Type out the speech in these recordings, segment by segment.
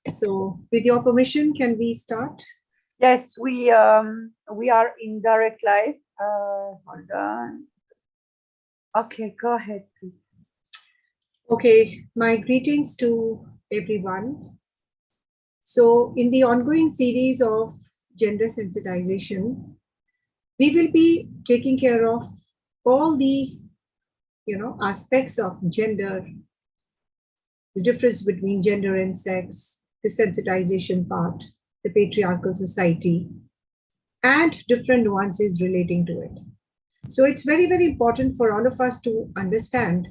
So with your permission, can we start? Yes, we are in direct live. Hold on. Okay, go ahead, please. Okay, my greetings to everyone. So in the ongoing series of gender sensitization, we will be taking care of all the aspects of gender, the difference between gender and sex, the sensitization part, the patriarchal society, and different nuances relating to it. So it's very, very important for all of us to understand.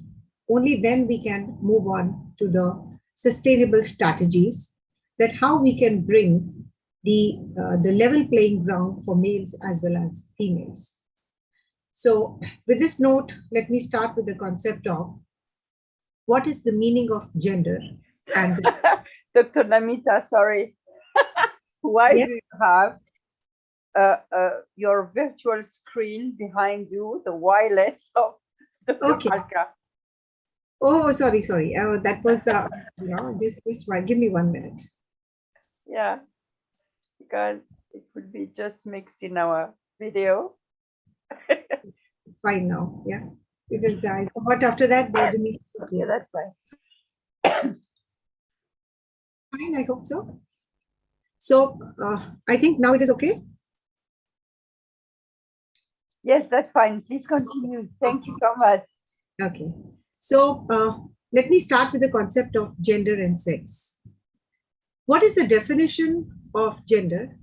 Only then we can move on to the sustainable strategies, that how we can bring the level playing ground for males as well as females. So with this note, let me start with the concept of what is the meaning of gender. And Dr. Namita, sorry. Why do you have your virtual screen behind you, the wireless of Dr. Malka? Oh, sorry. That was just give me 1 minute. Yeah, because it would be just mixed in our video. Fine now, yeah. Because I forgot after that. Okay, that's fine. Fine, I hope so. So I think now it is okay. Yes, that's fine. Please continue. Thank you so much. Okay. So let me start with the concept of gender and sex. What is the definition of gender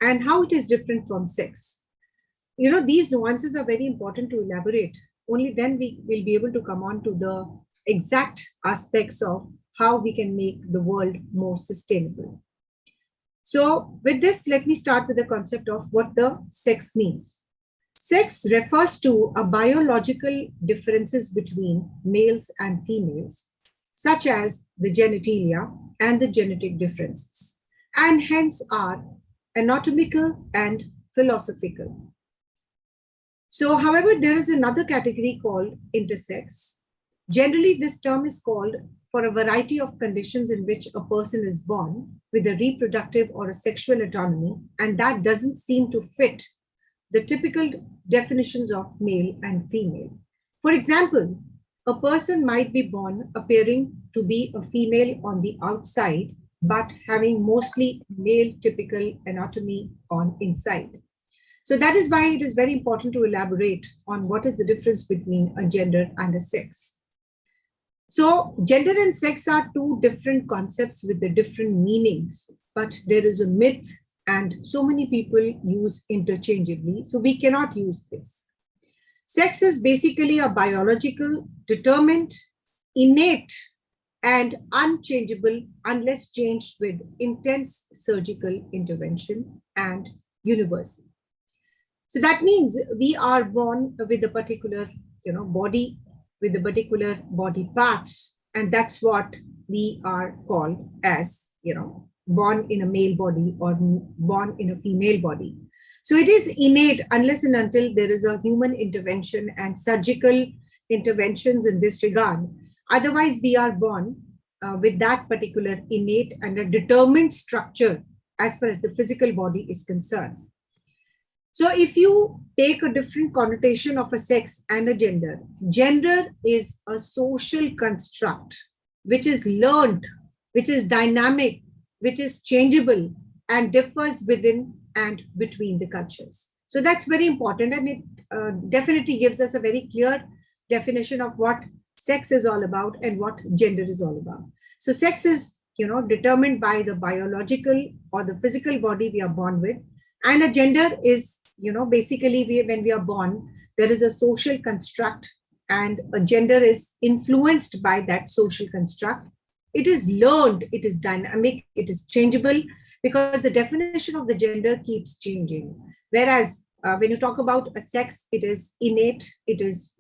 and how it is different from sex? These nuances are very important to elaborate. Only then we will be able to come on to the exact aspects of how we can make the world more sustainable. So with this, let me start with the concept of what the sex means. Sex refers to a biological differences between males and females, such as the genitalia and the genetic differences, and hence are anatomical and philosophical. So, however, there is another category called intersex. Generally, this term is called for a variety of conditions in which a person is born with a reproductive or a sexual autonomy, and that doesn't seem to fit the typical definitions of male and female. For example, a person might be born appearing to be a female on the outside, but having mostly male typical anatomy on inside. So that is why it is very important to elaborate on what is the difference between a gender and a sex. So gender and sex are two different concepts with the different meanings, but there is a myth and so many people use interchangeably. So we cannot use this. Sex is basically a biological, determined, innate, and unchangeable unless changed with intense surgical intervention and universal. So that means we are born with a particular, body, with a particular body parts, and that's what we are called as, born in a male body or born in a female body. So it is innate unless and until there is a human intervention and surgical interventions in this regard. Otherwise, we are born with that particular innate and a determined structure as far as the physical body is concerned. So if you take a different connotation of a sex and a gender, gender is a social construct which is learned, which is dynamic, which is changeable and differs within and between the cultures. So that's very important, and it definitely gives us a very clear definition of what sex is all about and what gender is all about. So sex is, determined by the biological or the physical body we are born with, and a gender is, basically when we are born, there is a social construct and a gender is influenced by that social construct. It is learned, it is dynamic, it is changeable because the definition of the gender keeps changing. Whereas when you talk about a sex, it is innate, it is,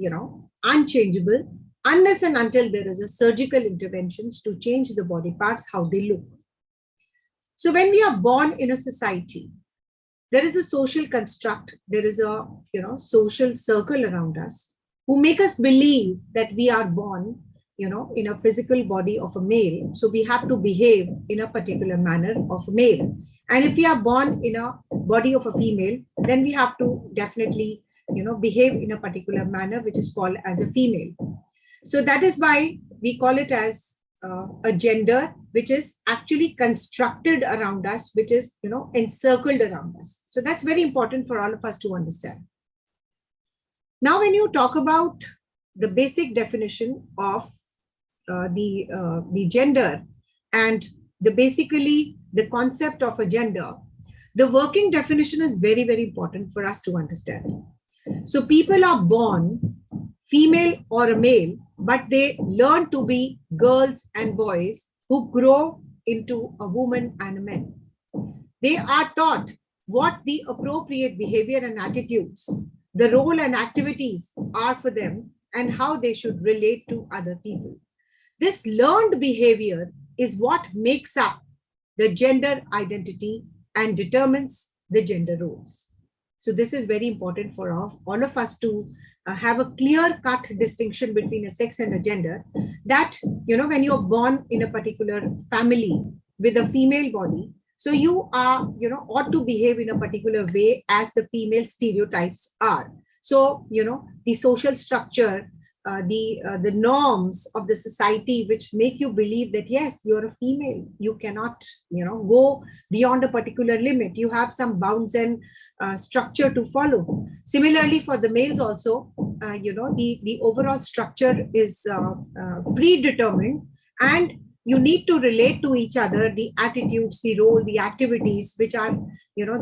unchangeable unless and until there is a surgical interventions to change the body parts, how they look. So when we are born in a society, there is a social construct, there is a social circle around us who make us believe that we are born in a physical body of a male, so we have to behave in a particular manner of a male. And if we are born in a body of a female, then we have to definitely, behave in a particular manner, which is called as a female. So that is why we call it as a gender, which is actually constructed around us, which is, encircled around us. So that's very important for all of us to understand. Now, when you talk about the basic definition of the gender and basically the concept of a gender, the working definition is very, very important for us to understand. So people are born female or a male, but they learn to be girls and boys who grow into a woman and a man. They are taught what the appropriate behavior and attitudes, the role and activities are for them, and how they should relate to other people. This learned behavior is what makes up the gender identity and determines the gender roles. So this is very important for all of us to have a clear-cut distinction between a sex and a gender, that, when you're born in a particular family with a female body, so you are, ought to behave in a particular way as the female stereotypes are. So, the social structure, the norms of the society, which make you believe that, yes, you're a female, you cannot, go beyond a particular limit. You have some bounds and structure to follow. Similarly, for the males also, the overall structure is predetermined, and you need to relate to each other, the attitudes, the role, the activities which are,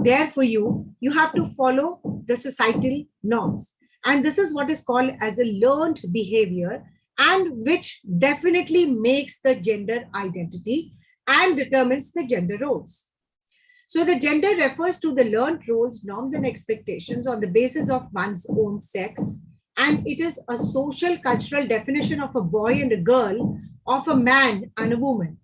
there for you. You have to follow the societal norms. And this is what is called as a learned behavior, and which definitely makes the gender identity and determines the gender roles. So the gender refers to the learned roles, norms, and expectations on the basis of one's own sex. And it is a social cultural definition of a boy and a girl, of a man and a woman.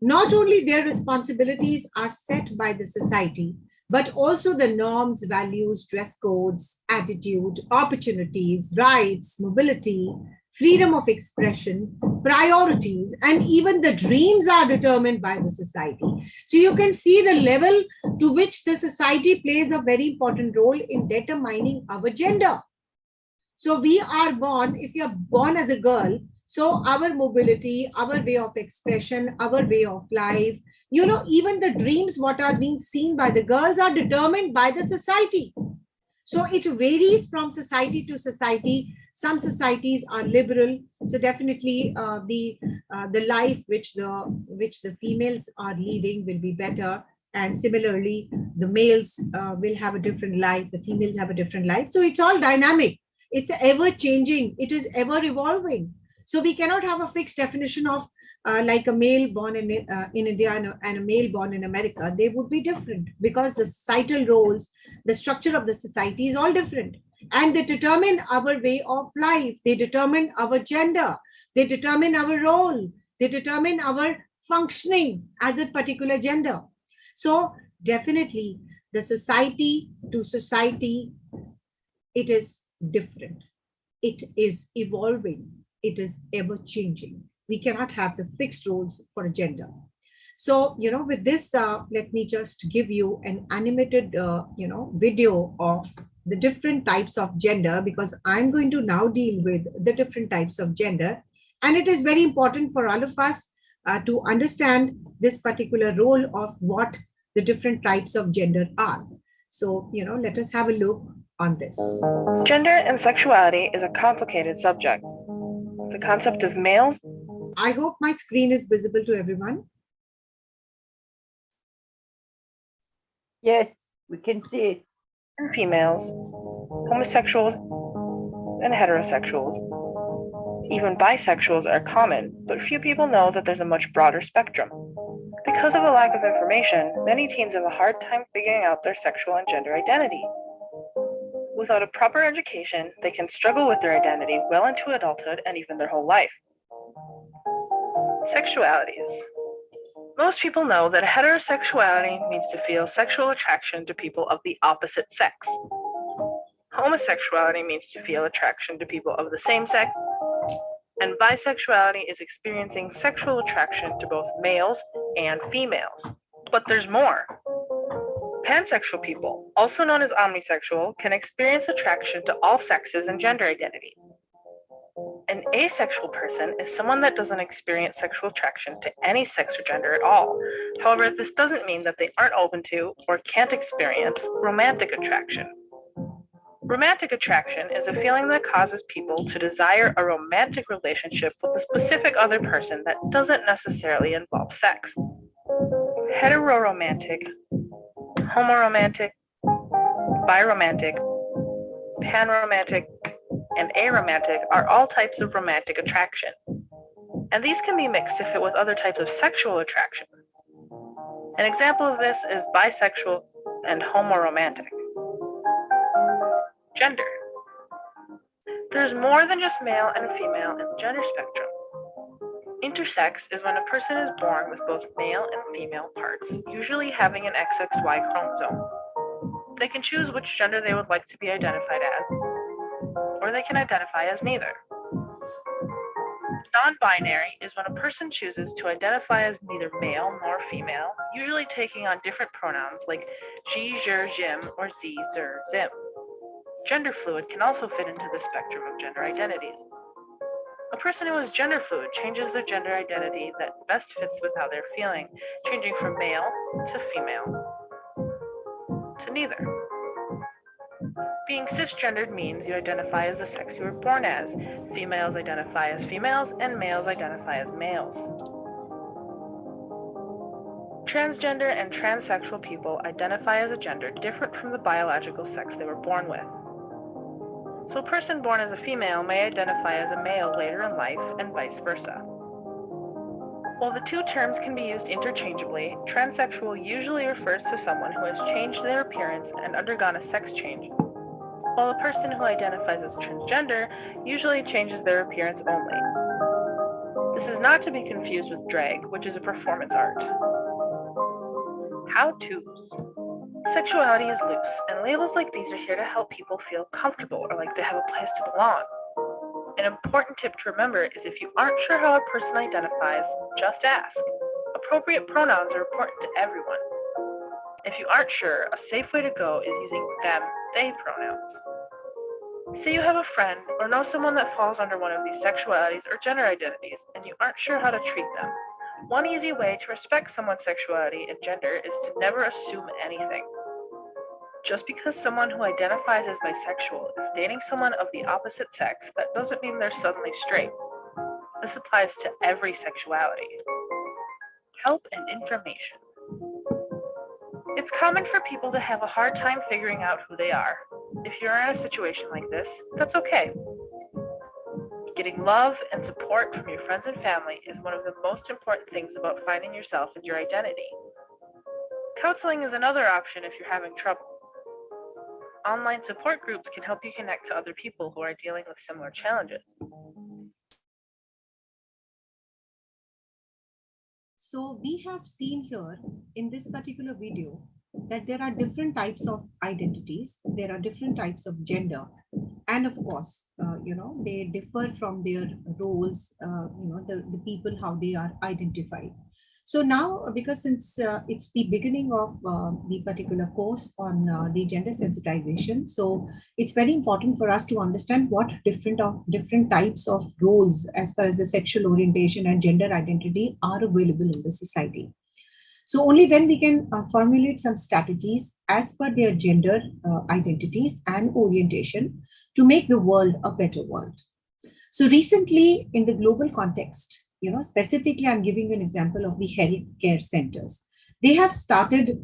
Not only their responsibilities are set by the society, but also the norms, values, dress codes, attitude, opportunities, rights, mobility, freedom of expression, priorities, and even the dreams are determined by the society. So you can see the level to which the society plays a very important role in determining our gender. So we are born, if you are born as a girl, so our mobility, our way of expression, our way of life, even the dreams, what are being seen by the girls, are determined by the society. So it varies from society to society. Some societies are liberal, so definitely the life which the females are leading will be better. And similarly, the males will have a different life, the females have a different life. So it's all dynamic. It's ever changing. It is ever evolving. So we cannot have a fixed definition of like a male born in India and a male born in America. They would be different because the societal roles, the structure of the society is all different. And they determine our way of life. They determine our gender. They determine our role. They determine our functioning as a particular gender. So definitely the society to society, it is different. It is evolving. It is ever changing. We cannot have the fixed roles for a gender. So, with this, let me just give you an animated, video of the different types of gender, because I'm going to now deal with the different types of gender. And it is very important for all of us to understand this particular role of what the different types of gender are. So, let us have a look on this. Gender and sexuality is a complicated subject. The concept of males. I hope my screen is visible to everyone. Yes, we can see it. And females, homosexuals, and heterosexuals. Even bisexuals are common, but few people know that there's a much broader spectrum. Because of a lack of information, many teens have a hard time figuring out their sexual and gender identity. Without a proper education, they can struggle with their identity well into adulthood and even their whole life. Sexualities. Most people know that heterosexuality means to feel sexual attraction to people of the opposite sex. Homosexuality means to feel attraction to people of the same sex. and bisexuality is experiencing sexual attraction to both males and females. But there's more. Pansexual people, also known as omnisexual, can experience attraction to all sexes and gender identity. An asexual person is someone that doesn't experience sexual attraction to any sex or gender at all. However, this doesn't mean that they aren't open to or can't experience romantic attraction. Romantic attraction is a feeling that causes people to desire a romantic relationship with a specific other person that doesn't necessarily involve sex. Heteroromantic, homoromantic, biromantic, panromantic, and aromantic are all types of romantic attraction. And these can be mixed to fit with other types of sexual attraction. An example of this is bisexual and homoromantic. Gender. There's more than just male and female in the gender spectrum. Intersex is when a person is born with both male and female parts, usually having an XXY chromosome. They can choose which gender they would like to be identified as, or they can identify as neither. Non-binary is when a person chooses to identify as neither male nor female, usually taking on different pronouns like she, her, jim, or z, zer, zim. Gender fluid can also fit into the spectrum of gender identities. A person who is gender fluid changes their gender identity that best fits with how they're feeling, changing from male to female to neither. Being cisgendered means you identify as the sex you were born as. Females identify as females, and males identify as males. Transgender and transsexual people identify as a gender different from the biological sex they were born with. So a person born as a female may identify as a male later in life, and vice versa. While the two terms can be used interchangeably, transsexual usually refers to someone who has changed their appearance and undergone a sex change, while a person who identifies as transgender usually changes their appearance only. This is not to be confused with drag, which is a performance art. How-tos. Sexuality is loose, and labels like these are here to help people feel comfortable or like they have a place to belong. An important tip to remember is if you aren't sure how a person identifies, just ask. Appropriate pronouns are important to everyone. If you aren't sure, a safe way to go is using them, they pronouns. Say you have a friend or know someone that falls under one of these sexualities or gender identities, and you aren't sure how to treat them. One easy way to respect someone's sexuality and gender is to never assume anything. Just because someone who identifies as bisexual is dating someone of the opposite sex, that doesn't mean they're suddenly straight. This applies to every sexuality. Help and information. It's common for people to have a hard time figuring out who they are. If you're in a situation like this, that's okay. Getting love and support from your friends and family is one of the most important things about finding yourself and your identity. Counseling is another option if you're having trouble. Online support groups can help you connect to other people who are dealing with similar challenges. So we have seen here in this particular video that there are different types of identities, there are different types of gender, and of course, they differ from their roles, the people, how they are identified. So now, because since it's the beginning of the particular course on the gender sensitization, so it's very important for us to understand what different types of roles as far as the sexual orientation and gender identity are available in the society. So only then we can formulate some strategies as per their gender identities and orientation to make the world a better world. So recently in the global context, specifically, I'm giving you an example of the healthcare centers. They have started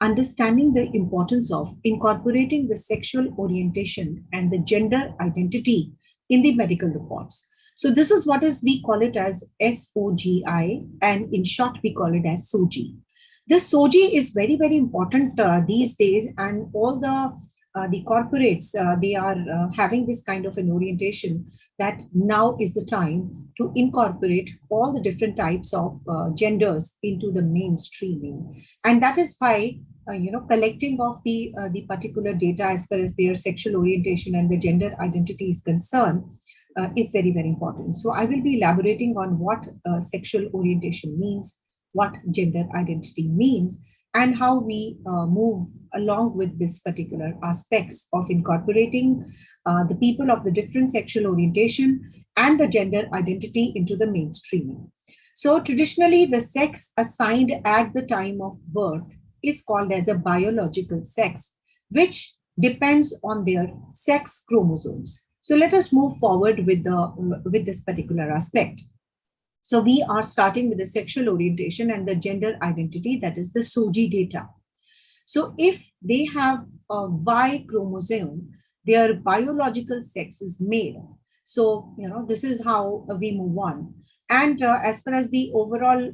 understanding the importance of incorporating the sexual orientation and the gender identity in the medical reports. So this is we call it as SOGI, and in short, we call it as SOGI. This SOGI is very, very important these days, and all the corporates, they are having this kind of an orientation that now is the time to incorporate all the different types of genders into the mainstreaming. And that is why, collecting of the particular data as far as their sexual orientation and the gender identity is concerned, is very, very important. So I will be elaborating on what sexual orientation means, what gender identity means, and how we move along with this particular aspects of incorporating the people of the different sexual orientation and the gender identity into the mainstream. So traditionally, the sex assigned at the time of birth is called as a biological sex, which depends on their sex chromosomes. So let us move forward with this particular aspect. So we are starting with the sexual orientation and the gender identity, that is the SOGI data. So if they have a Y chromosome, their biological sex is male. So, this is how we move on. And as far as the overall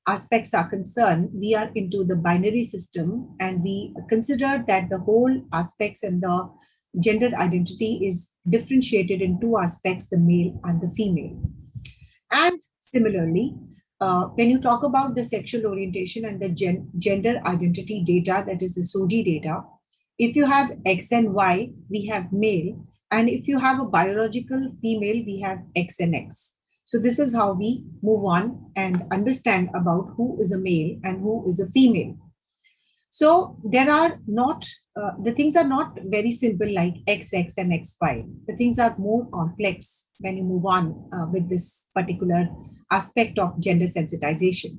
aspects are concerned, we are into the binary system, and we consider that the whole aspects and the gender identity is differentiated in two aspects, the male and the female. And similarly, when you talk about the sexual orientation and the gender identity data, that is the SOGI data, if you have X and Y, we have male. And if you have a biological female, we have X and X. So this is how we move on and understand about who is a male and who is a female. So there are not, the things are not very simple like XX and XY. The things are more complex when you move on with this particular aspect of gender sensitization.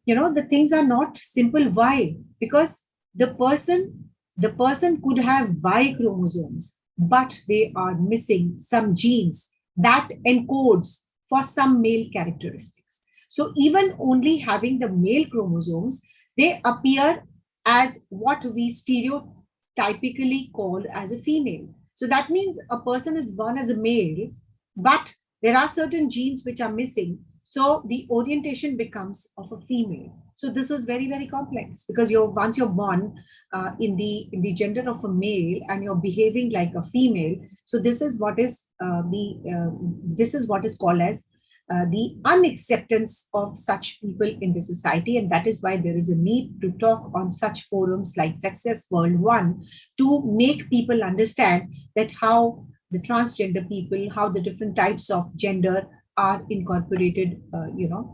The things are not simple. Why? Because the person could have Y chromosomes, but they are missing some genes that encodes for some male characteristics. So even only having the male chromosomes, they appear as what we stereotypically call as a female. So that means a person is born as a male, but there are certain genes which are missing. So the orientation becomes of a female. So this is very, very complex, because once you're born in the gender of a male and you're behaving like a female. So this is what is called as the unacceptance of such people in the society. And that is why there is a need to talk on such forums like Success World 1 to make people understand that how the transgender people, how the different types of gender are incorporated,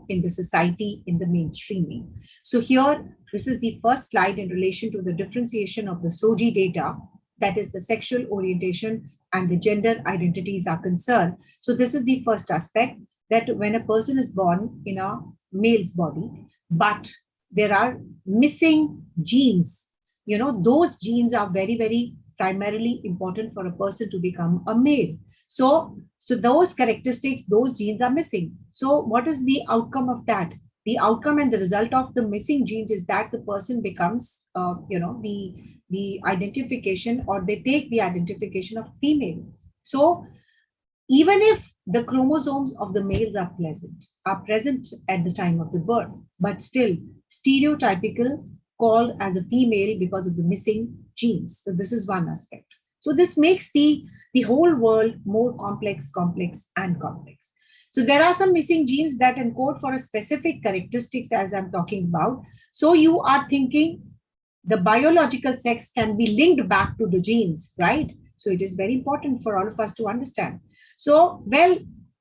in the society, in the mainstreaming. So here, this is the first slide in relation to the differentiation of the SOGI data, that is the sexual orientation and the gender identities are concerned. So this is the first aspect, that when a person is born in a male's body, but there are missing genes, those genes are very, very primarily important for a person to become a male. So those characteristics, those genes are missing. So what is the outcome of that? The outcome and the result of the missing genes is that the person becomes, the identification, or they take the identification of female. So even if the chromosomes of the males are present at the time of the birth, but still stereotypical, called as a female because of the missing genes. So this is one aspect. So this makes the whole world more complex. So there are some missing genes that encode for a specific characteristics, as I'm talking about. So you are thinking the biological sex can be linked back to the genes, right? So it is very important for all of us to understand. So,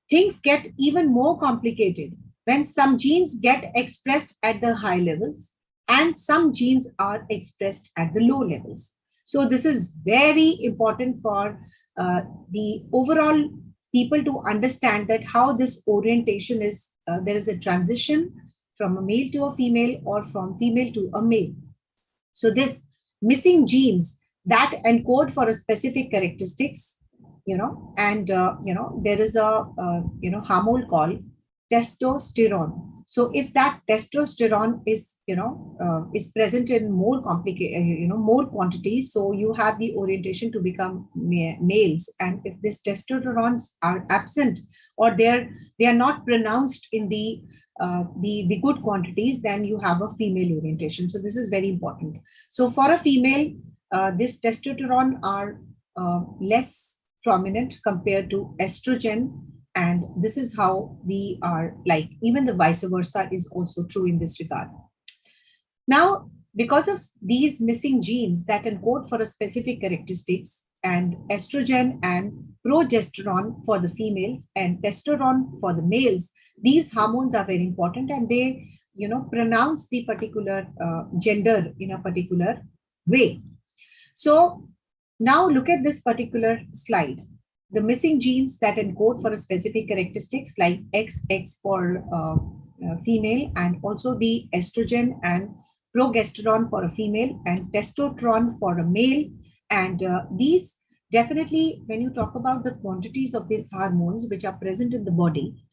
things get even more complicated when some genes get expressed at the high levels and some genes are expressed at the low levels. So this is very important for the overall people to understand that how this orientation is, there is a transition from a male to a female or from female to a male. So this missing genes that encode for a specific characteristics, there is a, hormone called testosterone. So if that testosterone is, is present in more more quantities, so you have the orientation to become males. And if these testosterons are absent or they are not pronounced in the good quantities, then you have a female orientation. So this is very important. So for a female, this testosterone are less prominent compared to estrogen. And this is how we are like, even the vice versa is also true in this regard. Now, because of these missing genes that encode for a specific characteristics, and estrogen and progesterone for the females and testosterone for the males. These hormones are very important, and they, pronounce the particular gender in a particular way. So now look at this particular slide. The missing genes that encode for a specific characteristics like XX for female, and also the estrogen and progesterone for a female and testosterone for a male. And these definitely, when you talk about the quantities of these hormones which are present in the body,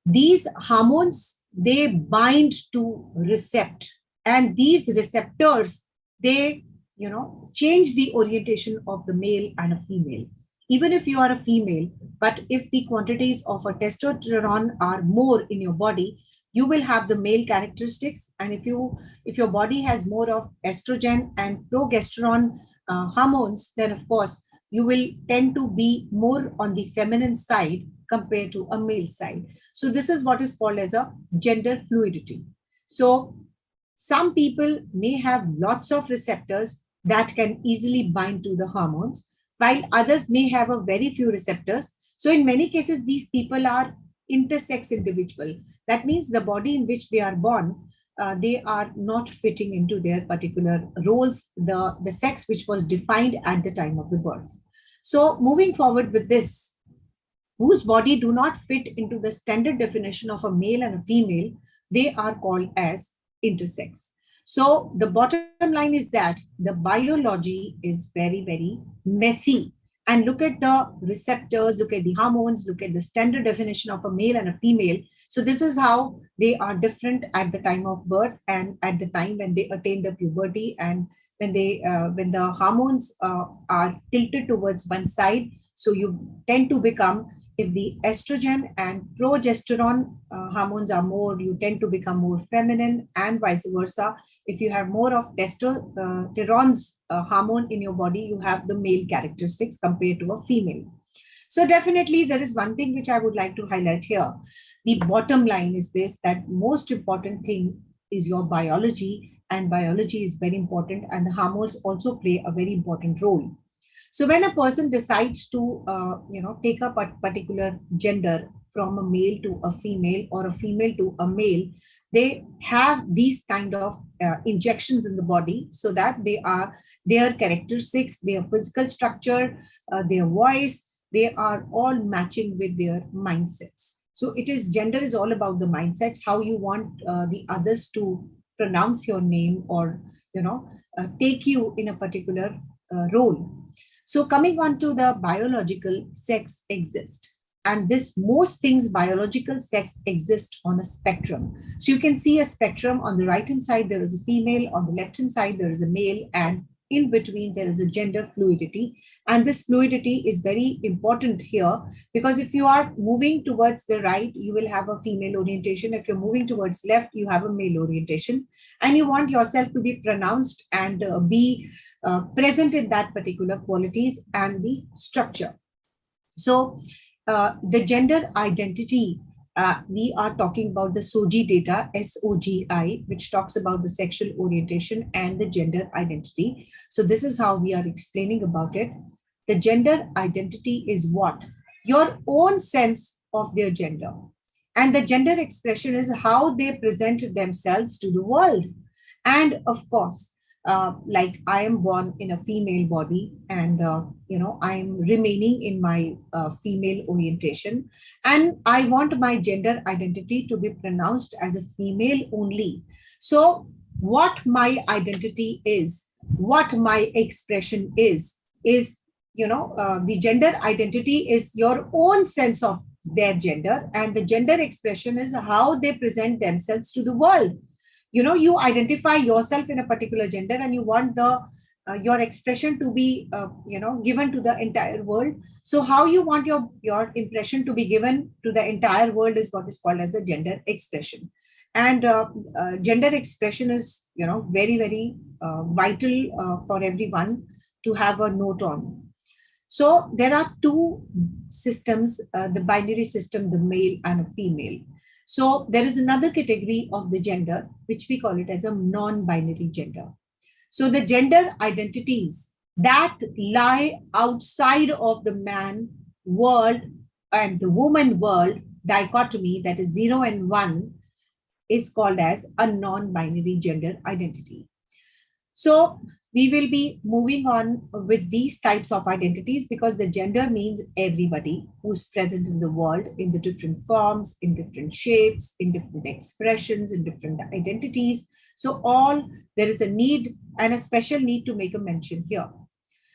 these hormones, they bind to recept, and these receptors, they change the orientation of the male and a female. Even if you are a female, but if the quantities of a testosterone are more in your body, you will have the male characteristics. And if your body has more of estrogen and progesterone hormones, then of course you will tend to be more on the feminine side compared to a male side. So this is what is called as a gender fluidity. So some people may have lots of receptors that can easily bind to the hormones, while others may have a very few receptors. So in many cases, these people are intersex individual. That means the body in which they are born, they are not fitting into their particular roles, the sex which was defined at the time of the birth. So moving forward with this, whose body do not fit into the standard definition of a male and a female, they are called as intersex. So the bottom line is that the biology is very, very messy. And look at the receptors, look at the hormones, look at the standard definition of a male and a female. So this is how they are different at the time of birth and at the time when they attain the puberty, and when the hormones are tilted towards one side. So you tend to become, if the estrogen and progesterone hormones are more, you tend to become more feminine, and vice versa. If you have more of testosterone's hormone in your body, you have the male characteristics compared to a female. So definitely there is one thing which I would like to highlight here. The bottom line is this, that most important thing is your biology, and biology is very important, and the hormones also play a very important role. So when a person decides to, take up a particular gender from a male to a female or a female to a male, they have these kind of injections in the body, so that their characteristics, their physical structure, their voice, they are all matching with their mindsets. So gender is all about the mindsets, how you want the others to pronounce your name, or take you in a particular role. So coming on to the biological sex exists. And most things biological sex exist on a spectrum. So you can see a spectrum. On the right hand side, there is a female. On the left hand side, there is a male. And in between, there is a gender fluidity. And this fluidity is very important here, because if you are moving towards the right, you will have a female orientation. If you're moving towards left, you have a male orientation. And you want yourself to be pronounced and be present in that particular qualities and the structure. So the gender identity, we are talking about the SOGI data, SOGI, which talks about the sexual orientation and the gender identity. So this is how we are explaining about it. The gender identity is what? Your own sense of their gender. And the gender expression is how they present themselves to the world. And of course, like I am born in a female body, and I'm remaining in my female orientation, and I want my gender identity to be pronounced as a female only. So what my identity is, what my expression is the gender identity is your own sense of their gender, and the gender expression is how they present themselves to the world. You identify yourself in a particular gender, and you want your expression to be given to the entire world. So how you want your impression to be given to the entire world is what is called as the gender expression. And gender expression is very, very vital for everyone to have a note on. So there are two systems, the binary system, the male and a female. So there is another category of the gender, which we call it as a non-binary gender. So the gender identities that lie outside of the man world and the woman world dichotomy, that is 0 and 1, is called as a non-binary gender identity. So we will be moving on with these types of identities because the gender means everybody who's present in the world in the different forms, in different shapes, in different expressions, in different identities. So there is a need and a special need to make a mention here.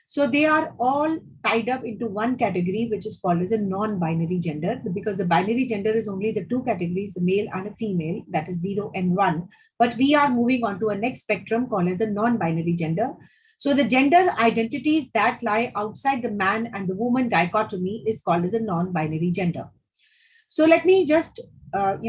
So they are all tied up into one category, which is called as a non-binary gender, because the binary gender is only the two categories, the male and a female, that is 0 and 1. But we are moving on to a next spectrum called as a non-binary gender. So the gender identities that lie outside the man and the woman dichotomy is called as a non-binary gender. So let me just, have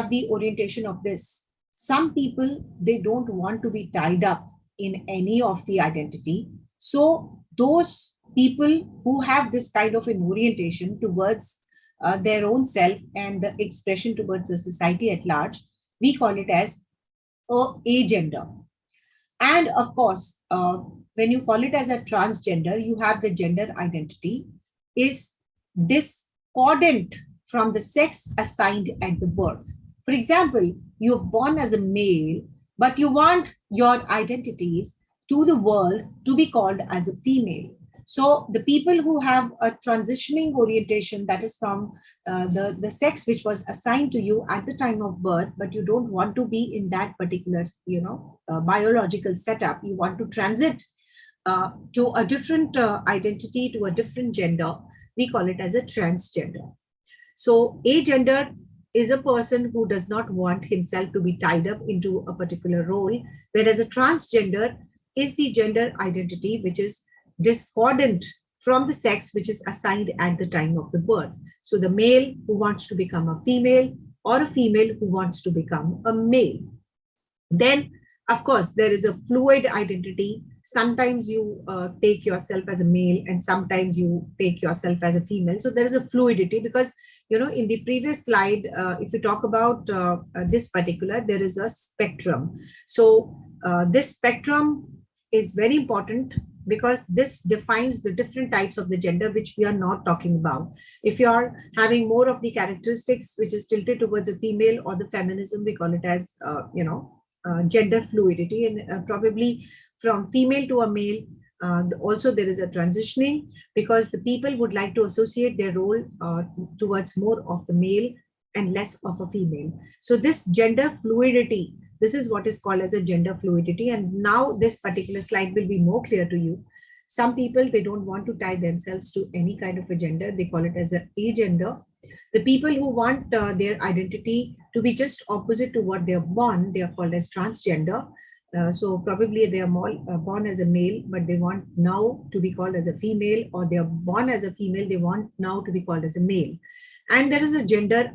the orientation of this. Some people, they don't want to be tied up in any of the identity. So those people who have this kind of an orientation towards their own self and the expression towards the society at large, we call it as a gender. And of course, when you call it as a transgender, you have the gender identity is discordant from the sex assigned at the birth. For example, you're born as a male, but you want your identities to the world to be called as a female. So the people who have a transitioning orientation, that is from the sex which was assigned to you at the time of birth, but you don't want to be in that particular, biological setup. You want to transit to a different identity, to a different gender. We call it as a transgender. So a gender is a person who does not want himself to be tied up into a particular role, whereas a transgender is the gender identity which is discordant from the sex which is assigned at the time of the birth. So the male who wants to become a female or a female who wants to become a male. Then, of course, there is a fluid identity. Sometimes you take yourself as a male and sometimes you take yourself as a female. So there is a fluidity because, in the previous slide, if you talk about this particular, there is a spectrum. So this spectrum is very important because this defines the different types of the gender which we are not talking about. If you are having more of the characteristics which is tilted towards a female or the feminism, we call it as, gender fluidity, and probably from female to a male. Also, there is a transitioning because the people would like to associate their role towards more of the male and less of a female. So this gender fluidity, this is what is called as a gender fluidity. And now this particular slide will be more clear to you. Some people, they don't want to tie themselves to any kind of a gender. They call it as a agender. The people who want their identity to be just opposite to what they're born, they are called as transgender. So probably they are born as a male, but they want now to be called as a female, or they are born as a female, they want now to be called as a male. And there is a gender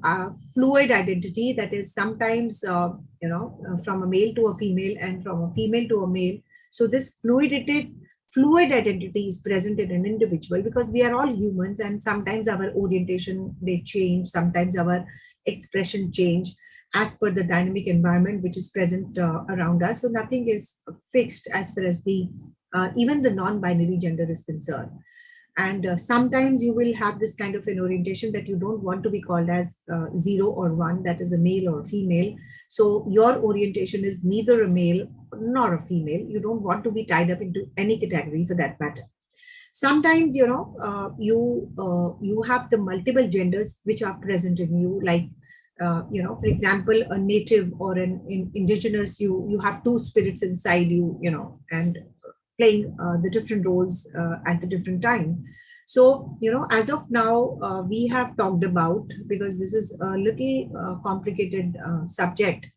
fluid identity that is sometimes, from a male to a female and from a female to a male. So this fluid identity is present in an individual because we are all humans, and sometimes our orientation, they change, sometimes our expression change as per the dynamic environment which is present around us. So nothing is fixed as far as the even the non-binary gender is concerned. And sometimes you will have this kind of an orientation that you don't want to be called as 0 or 1, that is a male or a female. So your orientation is neither a male nor a female. You don't want to be tied up into any category for that matter. Sometimes, you have the multiple genders which are present in you, like, for example, a native or an indigenous, you have two spirits inside you, and playing the different roles at the different time. So, as of now, we have talked about, because this is a little complicated subject,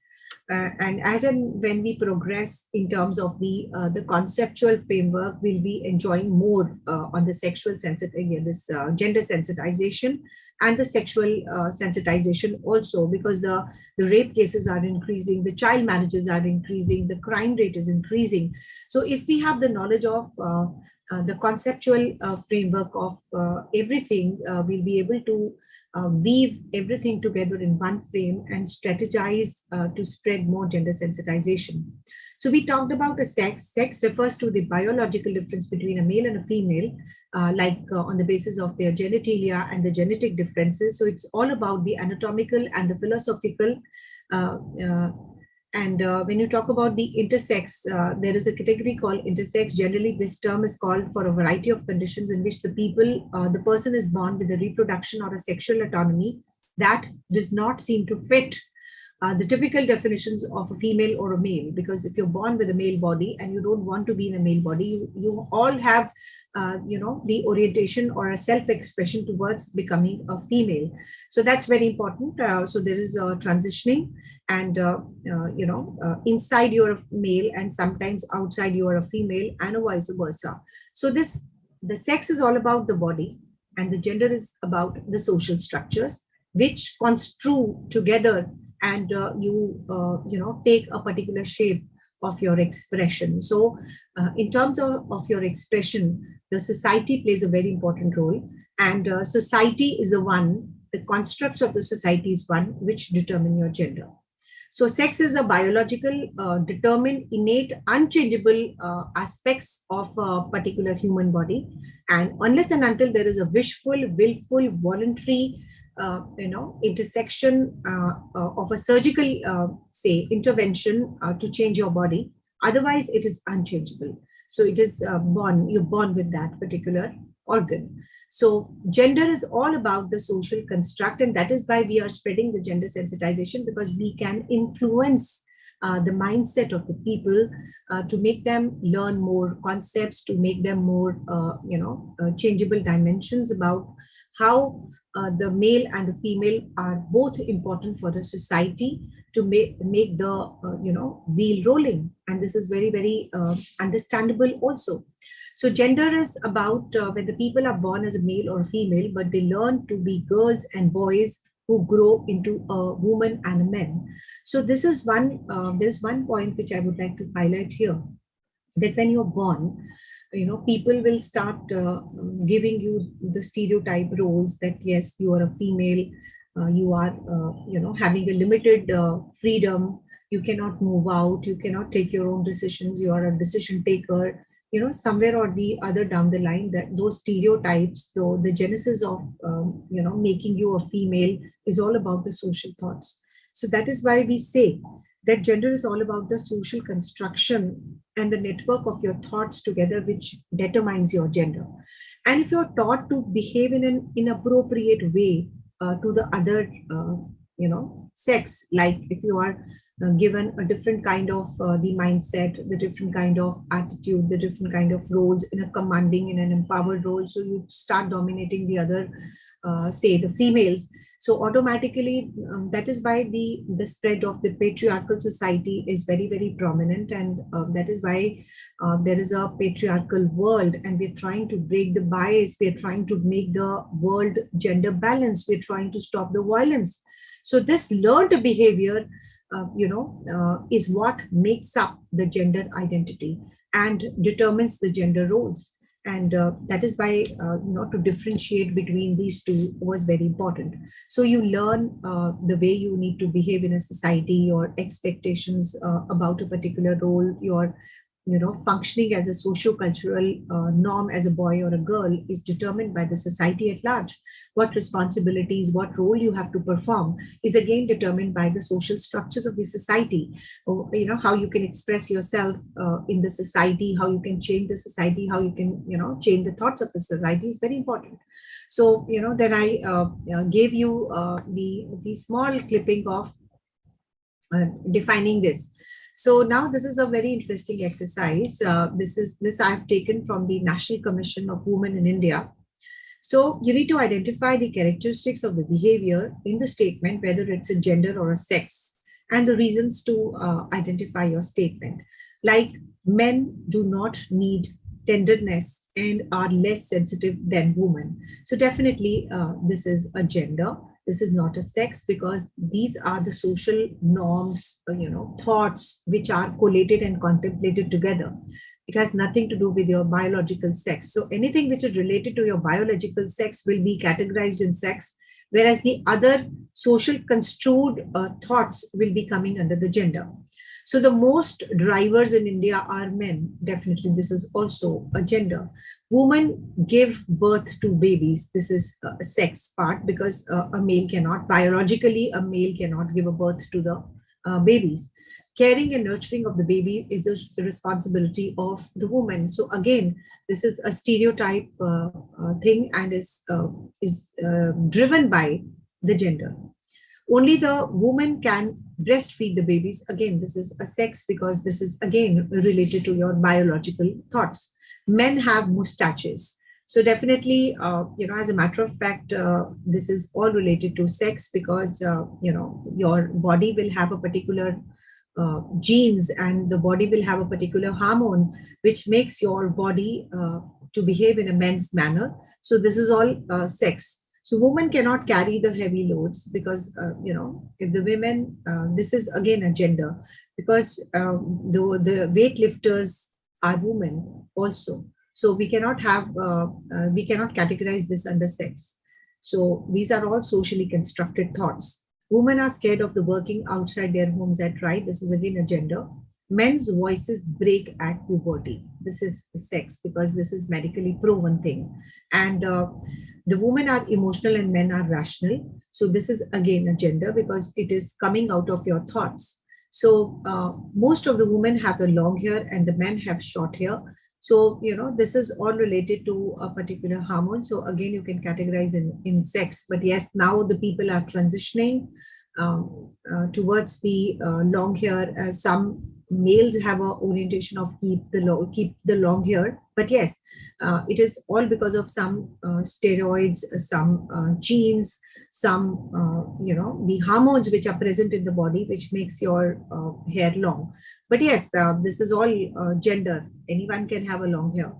and as and when we progress in terms of the conceptual framework, we'll be enjoying more on the sexual this gender sensitization and the sexual sensitization also, because the rape cases are increasing, the child marriages are increasing, the crime rate is increasing. So if we have the knowledge of the conceptual framework of everything, we'll be able to weave everything together in one frame and strategize to spread more gender sensitization. So we talked about a sex. Sex refers to the biological difference between a male and a female, on the basis of their genitalia and the genetic differences. So it's all about the anatomical and the philosophical. Uh, uh, when you talk about the intersex, there is a category called intersex. Generally, this term is called for a variety of conditions in which the person is born with a reproduction or a sexual autonomy that does not seem to fit the typical definitions of a female or a male. Because if you're born with a male body and you don't want to be in a male body, you all have, the orientation or a self-expression towards becoming a female. So that's very important. So there is a transitioning, and inside you're a male, and sometimes outside you are a female, and vice versa. So the sex is all about the body, and the gender is about the social structures which construe together, and take a particular shape of your expression. So in terms of your expression, the society plays a very important role, and society is the constructs of the society is one which determine your gender. So sex is a biological, determined, innate, unchangeable aspects of a particular human body. And unless and until there is a wishful, willful, voluntary intersection of a surgical, intervention to change your body, otherwise it is unchangeable. So it is you're born with that particular organ. So gender is all about the social construct, and that is why we are spreading the gender sensitization, because we can influence the mindset of the people to make them learn more concepts, to make them more, changeable dimensions about how the male and the female are both important for the society to make the wheel rolling. And this is very, very understandable also. So gender is about when the people are born as a male or female, but they learn to be girls and boys who grow into a woman and a man. So this is there's one point which I would like to highlight here, that when you're born, people will start giving you the stereotype roles that yes, you are a female, you are having a limited freedom, you cannot move out, you cannot take your own decisions, you are a decision taker. Somewhere or the other down the line, that those stereotypes, though the genesis of making you a female is all about the social thoughts. So that is why we say that gender is all about the social construction and the network of your thoughts together, which determines your gender. And if you're taught to behave in an inappropriate way to the other, sex, like if you are given a different kind of the mindset, the different kind of attitude, the different kind of roles in a commanding, in an empowered role, so you start dominating the other, the females. So automatically, that is why the spread of the patriarchal society is very, very prominent. And that is why there is a patriarchal world, and we're trying to break the bias. We're trying to make the world gender balanced. We're trying to stop the violence. So this learned behavior, is what makes up the gender identity and determines the gender roles. And that is why, to differentiate between these two was very important. So you learn the way you need to behave in a society, your expectations about a particular role, your functioning as a socio-cultural norm as a boy or a girl is determined by the society at large. What responsibilities, what role you have to perform is again determined by the social structures of the society. Or, how you can express yourself in the society, how you can change the society, how you can, change the thoughts of the society is very important. So, then I gave you the small clipping of defining this. So now this is a very interesting exercise. This I have taken from the National Commission of Women in India. So you need to identify the characteristics of the behavior in the statement, whether it's a gender or a sex, and the reasons to identify your statement. Like, men do not need tenderness and are less sensitive than women. So definitely this is a gender. This is not a sex, because these are the social norms, thoughts which are collated and contemplated together. It has nothing to do with your biological sex. So anything which is related to your biological sex will be categorized in sex, whereas the other social construed thoughts will be coming under the gender. So the most drivers in India are men. Definitely, this is also a gender. Women give birth to babies. This is a sex part, because a male cannot, biologically, a male cannot give a birth to the babies. Caring and nurturing of the baby is the responsibility of the woman. So again, this is a stereotype thing, and is driven by the gender. Only the woman can breastfeed the babies. Again, this is a sex, because this is again related to your biological thoughts. Men have mustaches. So definitely, as a matter of fact, this is all related to sex, because, your body will have a particular genes, and the body will have a particular hormone which makes your body to behave in a men's manner. So this is all sex. So women cannot carry the heavy loads, because, if the women, this is again a gender, because the weightlifters are women also. So we cannot categorize this under sex. So these are all socially constructed thoughts. Women are scared of the working outside their homes at night. This is again a gender. Men's voices break at puberty. This is sex, because this is medically proven thing. And the women are emotional and men are rational. So this is again a gender, because it is coming out of your thoughts. So most of the women have the long hair and the men have short hair. So, this is all related to a particular hormone. So again, you can categorize in sex. But yes, now the people are transitioning towards the long hair. Some males have a orientation of keep the long hair. But yes, it is all because of some steroids, some genes, some the hormones which are present in the body, which makes your hair long. But yes, this is all gender. Anyone can have a long hair.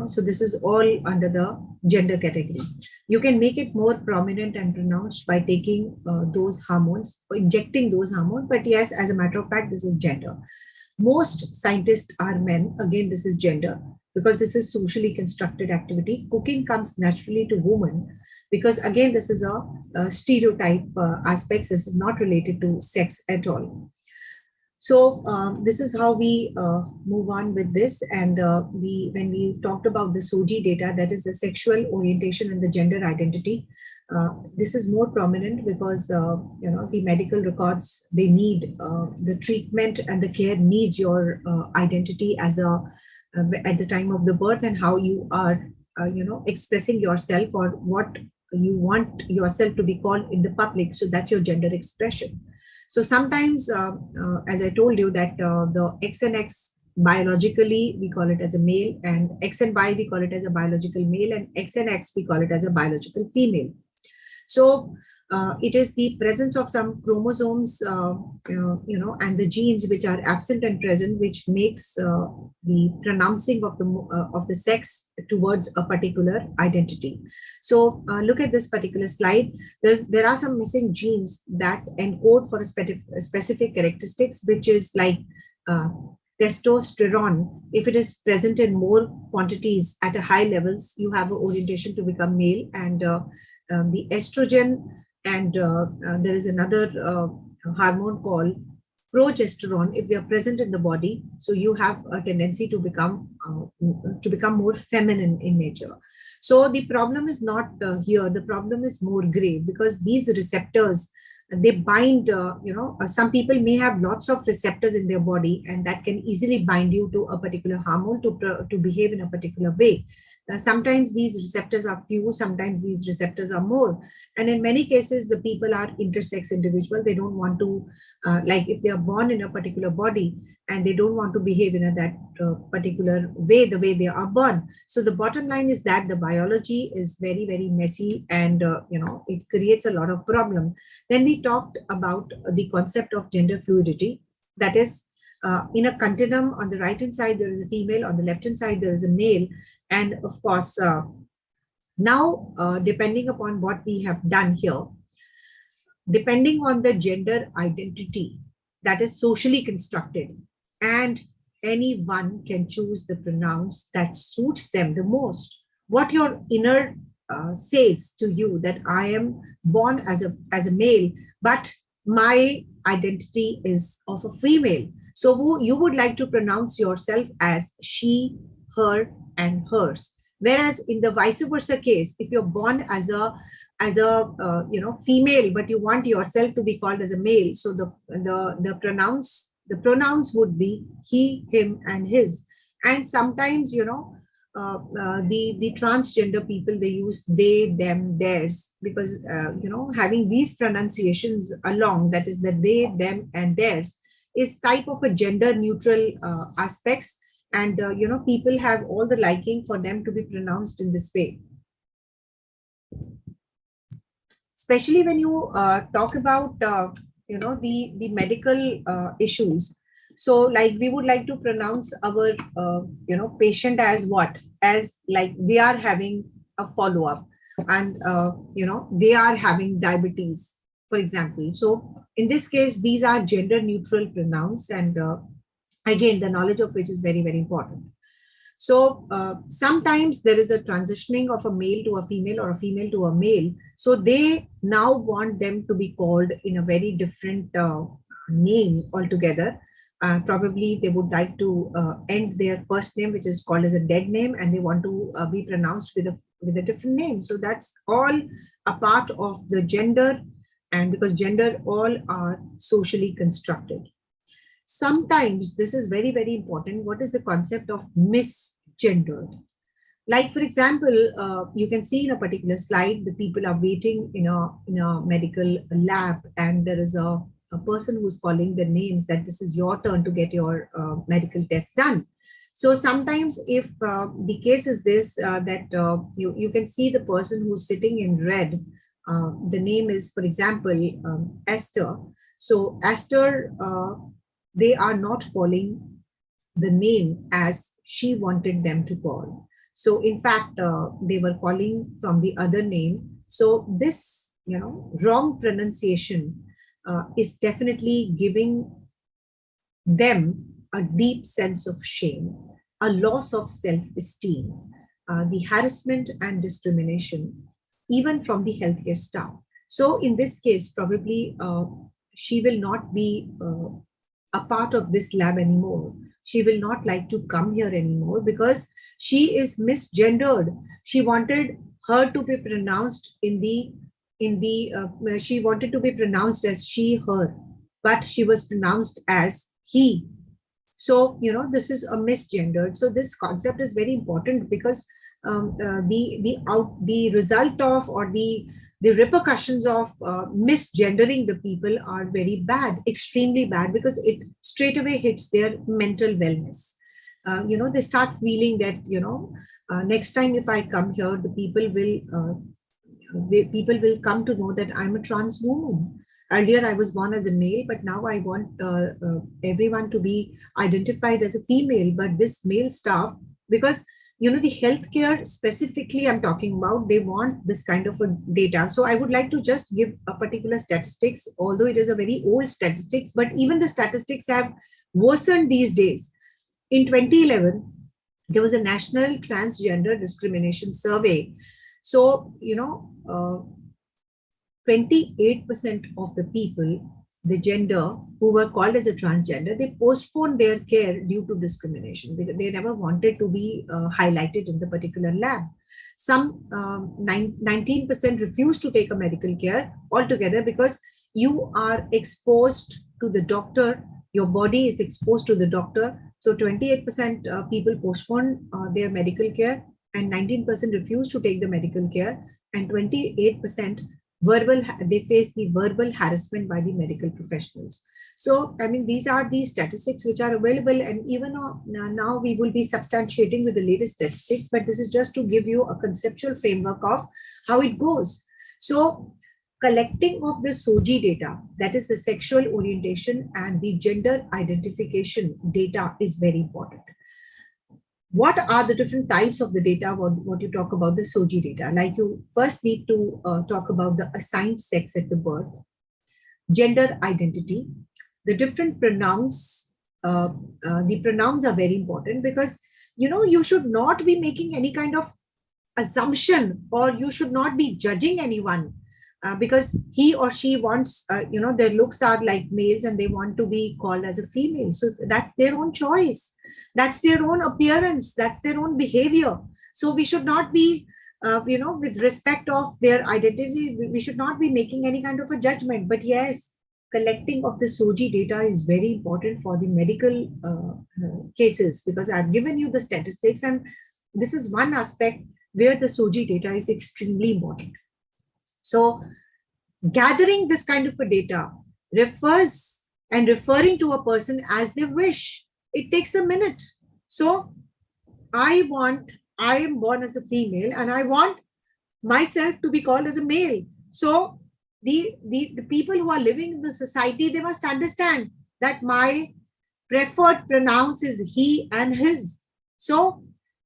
So this is all under the gender category. You can make it more prominent and pronounced by taking those hormones, or injecting those hormones. But yes, as a matter of fact, this is gender. Most scientists are men. Again, this is gender, because this is socially constructed activity. Cooking comes naturally to women, because again, this is a stereotype aspects. This is not related to sex at all. So this is how we move on with this. And when we talked about the SOGI data, that is the sexual orientation and the gender identity, this is more prominent, because the medical records, they need the treatment and the care needs your identity as at the time of the birth, and how you are expressing yourself, or what you want yourself to be called in the public. So that's your gender expression. So sometimes, as I told you, that the X and X, biologically we call it as a male, and X and Y we call it as a biological male, and X and X we call it as a biological female. So it is the presence of some chromosomes, and the genes which are absent and present, which makes the pronouncing of the sex towards a particular identity. So look at this particular slide. There are some missing genes that encode for a specific characteristics, which is like testosterone. If it is present in more quantities at a high levels, you have an orientation to become male, and the estrogen, and there is another hormone called progesterone. If they are present in the body, so you have a tendency to become more feminine in nature. So the problem is not here. The problem is more grave, because these receptors, they bind. Some people may have lots of receptors in their body, and that can easily bind you to a particular hormone to behave in a particular way. Sometimes these receptors are few, sometimes these receptors are more. And in many cases, the people are intersex individual. They don't want to, like if they are born in a particular body, and they don't want to behave in that particular way, the way they are born. So the bottom line is that the biology is very, very messy, and it creates a lot of problem. Then we talked about the concept of gender fluidity. That is, in a continuum, on the right hand side there is a female, on the left hand side there is a male. And of course, now depending upon what we have done here, depending on the gender identity that is socially constructed, and anyone can choose the pronouns that suits them the most. What your inner says to you that I am born as a male, but my identity is of a female. So you would like to pronounce yourself as she, her, and hers. Whereas in the vice versa case, if you're born as a female, but you want yourself to be called as a male, so the pronouns would be he, him, and his. And sometimes the transgender people, they use they, them, theirs, because having these pronunciations along, that is the they, them, and theirs, is type of a gender neutral aspects, and people have all the liking for them to be pronounced in this way. Especially when you talk about the medical issues. So like we would like to pronounce our patient as what, as like they are having a follow-up, and they are having diabetes, for example. So in this case, these are gender neutral pronouns, and again, the knowledge of which is very, very important. So sometimes there is a transitioning of a male to a female or a female to a male. So they now want them to be called in a very different name altogether. Probably they would like to end their first name, which is called as a dead name, and they want to be pronounced with a different name. So that's all a part of the gender, and because gender all are socially constructed. Sometimes this is very, very important. What is the concept of misgendered? Like, for example, you can see in a particular slide, the people are waiting in a medical lab, and there is a person who's calling the names that this is your turn to get your medical test done. So sometimes if the case is this, that you can see the person who's sitting in red, the name is, for example, Esther. So Esther, they are not calling the name as she wanted them to call. So in fact, they were calling from the other name. So this, wrong pronunciation is definitely giving them a deep sense of shame, a loss of self-esteem, the harassment and discrimination, even from the healthcare staff. So in this case, probably she will not be a part of this lab anymore. She will not like to come here anymore because she is misgendered. She wanted her to be pronounced she wanted to be pronounced as she, her, but she was pronounced as he. So, this is a misgendered. So this concept is very important because the result of, or the repercussions of misgendering the people are very bad, extremely bad, because it straight away hits their mental wellness. They start feeling that, next time if I come here, the people will come to know that I'm a trans woman. Earlier, I was born as a male, but now I want everyone to be identified as a female. But this male staff, because the healthcare specifically I'm talking about, they want this kind of a data. So I would like to just give a particular statistics, although it is a very old statistics, but even the statistics have worsened these days. In 2011, there was a national transgender discrimination survey. So, 28% of the people, the gender who were called as a transgender, they postponed their care due to discrimination. They never wanted to be highlighted in the particular lab. Some 19% refused to take a medical care altogether because you are exposed to the doctor, your body is exposed to the doctor. So 28% people postponed their medical care, and 19% refused to take the medical care, and 28% they face the verbal harassment by the medical professionals. So, I mean, these are the statistics which are available, and even now we will be substantiating with the latest statistics, but this is just to give you a conceptual framework of how it goes. So, collecting of the SOGI data, that is the sexual orientation and the gender identification data, is very important. What are the different types of the data? What you talk about the SOGI data? Like, you first need to talk about the assigned sex at the birth, gender identity, the different pronouns. The pronouns are very important because, you should not be making any kind of assumption, or you should not be judging anyone because he or she wants, their looks are like males and they want to be called as a female. So that's their own choice. That's their own appearance. That's their own behavior. So we should not be, with respect of their identity, we should not be making any kind of a judgment. But yes, collecting of the SOGI data is very important for the medical cases, because I've given you the statistics, and this is one aspect where the SOGI data is extremely important. So gathering this kind of a data refers and referring to a person as they wish. It takes a minute. So I am born as a female and I want myself to be called as a male. So the people who are living in the society, they must understand that my preferred pronouns is he and his. So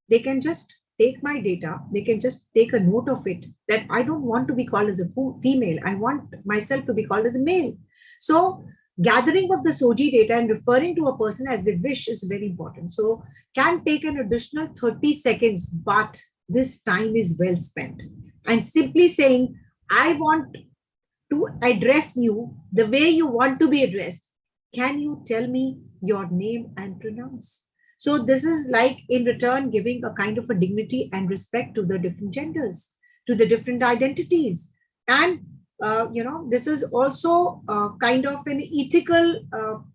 they can just take my data, they can just take a note of it, that I don't want to be called as a female, I want myself to be called as a male. So gathering of the SOGI data and referring to a person as they wish is very important. So can take an additional 30 seconds, but this time is well spent. And simply saying, I want to address you the way you want to be addressed. Can you tell me your name and pronouns? So this is like in return giving a kind of a dignity and respect to the different genders, to the different identities. And, this is also kind of an ethical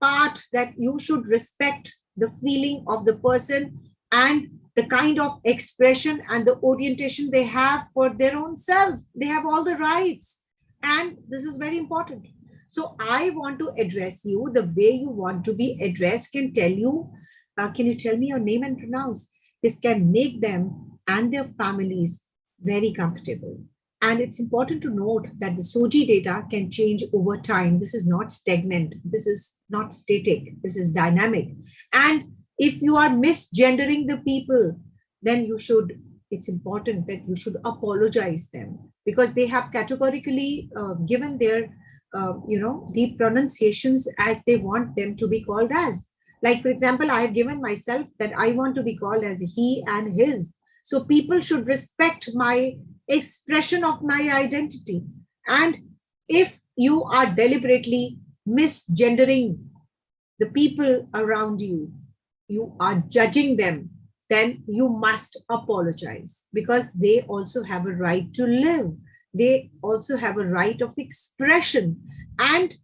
part, that you should respect the feeling of the person and the kind of expression and the orientation they have for their own self. They have all the rights. And this is very important. So I want to address you the way you want to be addressed. Can you tell me your name and pronouns? This can make them and their families very comfortable. And it's important to note that the SOGI data can change over time. This is not stagnant. This is not static. This is dynamic. And if you are misgendering the people, then it's important that you should apologize them, because they have categorically given their, the pronunciations as they want them to be called as. Like, for example, I have given myself that I want to be called as he and his. So people should respect my expression of my identity. And if you are deliberately misgendering the people around you, you are judging them, then you must apologize, because they also have a right to live. They also have a right of expression. And,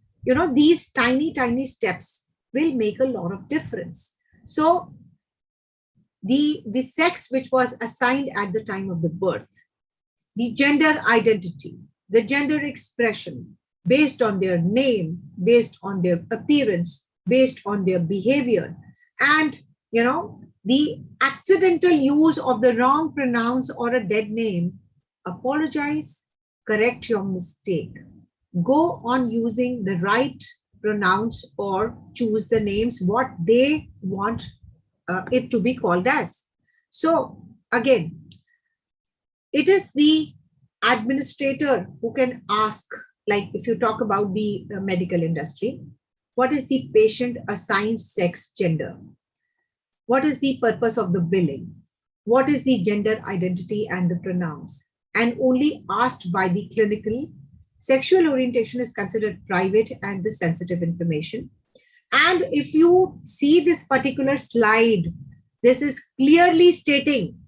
these tiny, tiny steps will make a lot of difference. So the sex which was assigned at the time of the birth, the gender identity, the gender expression based on their name, based on their appearance, based on their behavior, and the accidental use of the wrong pronouns or a dead name, apologize, correct your mistake, go on using the right pronouns or choose the names what they want it to be called as. So again, it is the administrator who can ask, like if you talk about the medical industry, what is the patient assigned sex gender? What is the purpose of the billing? What is the gender identity and the pronouns? And only asked by the clinical. Sexual orientation is considered private and the sensitive information. And if you see this particular slide, this is clearly stating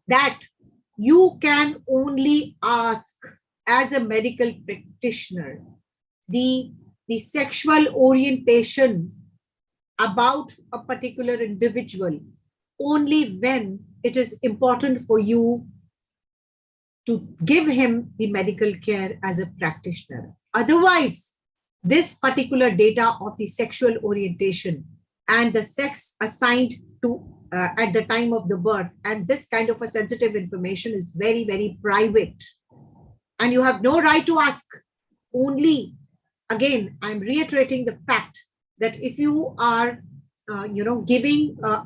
that you can only ask as a medical practitioner the sexual orientation about a particular individual only when it is important for you to give him the medical care as a practitioner. Otherwise, this particular data of the sexual orientation and the sex assigned to at the time of the birth, and this kind of a sensitive information is very, very private. And you have no right to ask. Only, again, I'm reiterating the fact that if you are,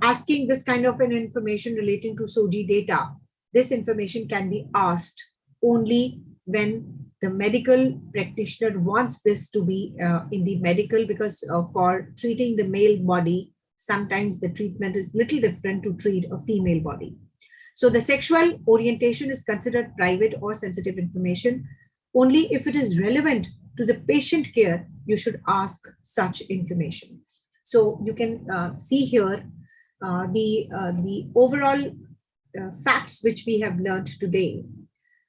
asking this kind of an information relating to SOGI data, this information can be asked only when the medical practitioner wants this to be in the medical, because for treating the male body, sometimes the treatment is little different to treat a female body. So the sexual orientation is considered private or sensitive information. Only if it is relevant to the patient care, you should ask such information. So you can see here the overall facts which we have learned today.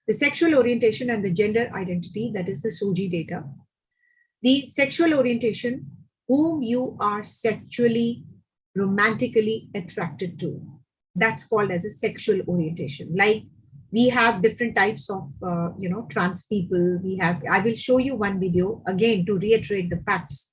The sexual orientation and the gender identity, that is the SOGI data. The sexual orientation, whom you are sexually, romantically attracted to. That's called as a sexual orientation. Like we have different types of, trans people. I will show you one video again to reiterate the facts.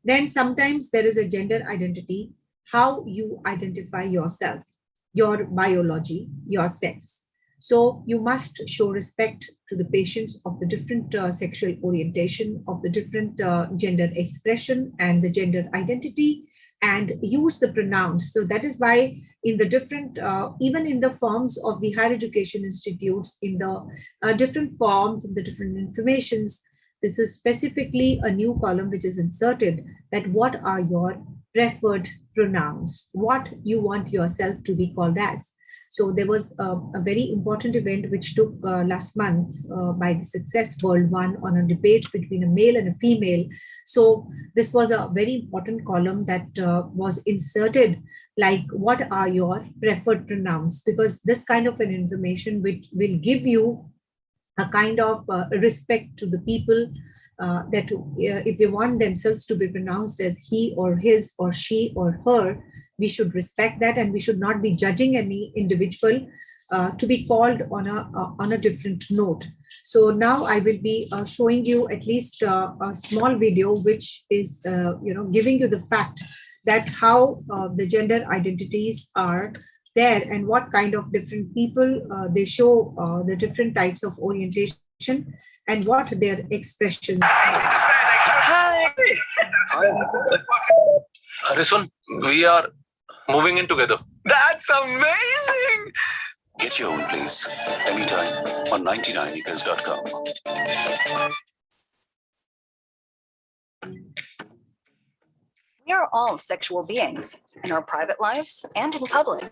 Then sometimes there is a gender identity, how you identify yourself, your biology, your sex. So you must show respect to the patients of the different sexual orientation, of the different gender expression and the gender identity, and use the pronouns. So that is why in the different, even in the forms of the higher education institutes, in the different forms, in the different informations, this is specifically a new column which is inserted, that what are your preferred pronouns, what you want yourself to be called as. So there was a very important event which took last month by the Success World One on a debate between a male and a female. So this was a very important column that was inserted, like what are your preferred pronouns, because this kind of an information which will give you a kind of respect to the people, that if they want themselves to be pronounced as he or his or she or her, we should respect that, and we should not be judging any individual to be called on a different note. So now I will be showing you at least a small video which is giving you the fact that how the gender identities are there and what kind of different people they show the different types of orientation and what their expressions are. Hi. Harrison, we are moving in together. That's amazing. Get your own place anytime on 99acres.com. We are all sexual beings in our private lives and in public.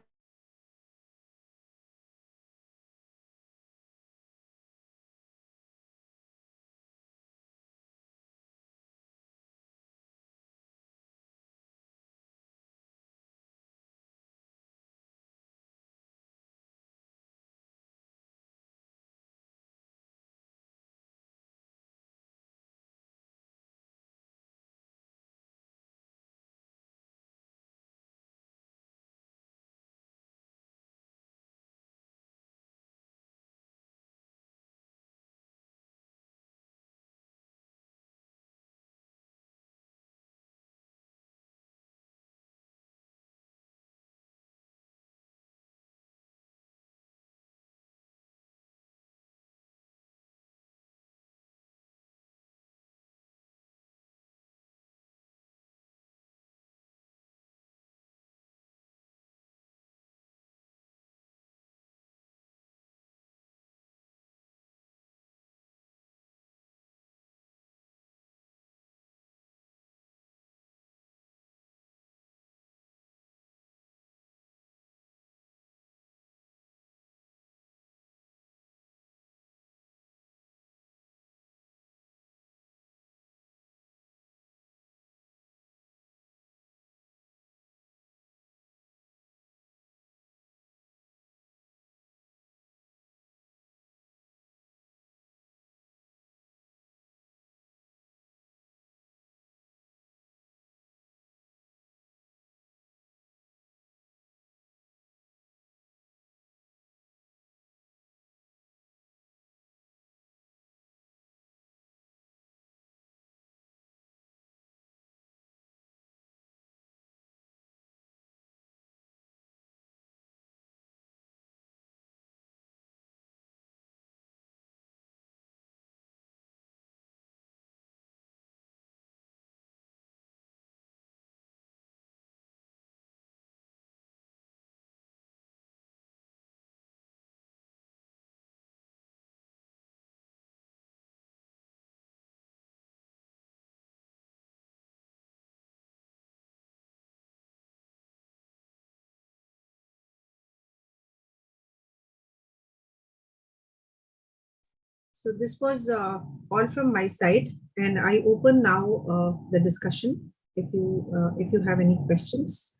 So this was all from my side, and I open now the discussion. If you have any questions.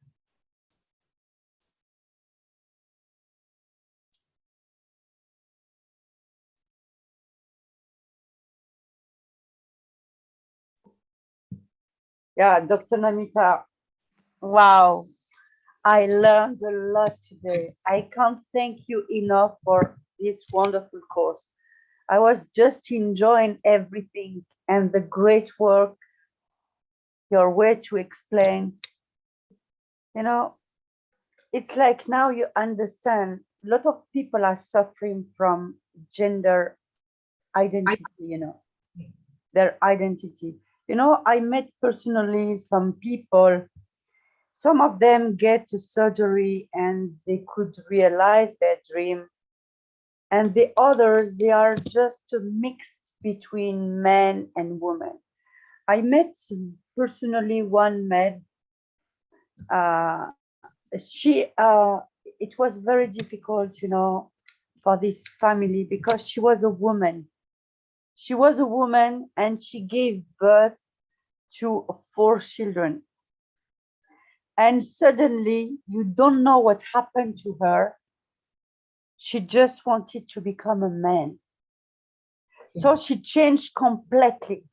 Yeah, Dr. Namita. Wow, I learned a lot today. I can't thank you enough for this wonderful course. I was just enjoying everything and the great work, your way to explain. You know, it's like now you understand a lot of people are suffering from gender identity, their identity. I met personally some people, some of them get to surgery and they could realize their dream. And the others, they are just mixed between men and women. I met personally one man. It was very difficult, for this family because she was a woman. She was a woman and she gave birth to 4 children. And suddenly, you don't know what happened to her. She just wanted to become a man. So she changed completely,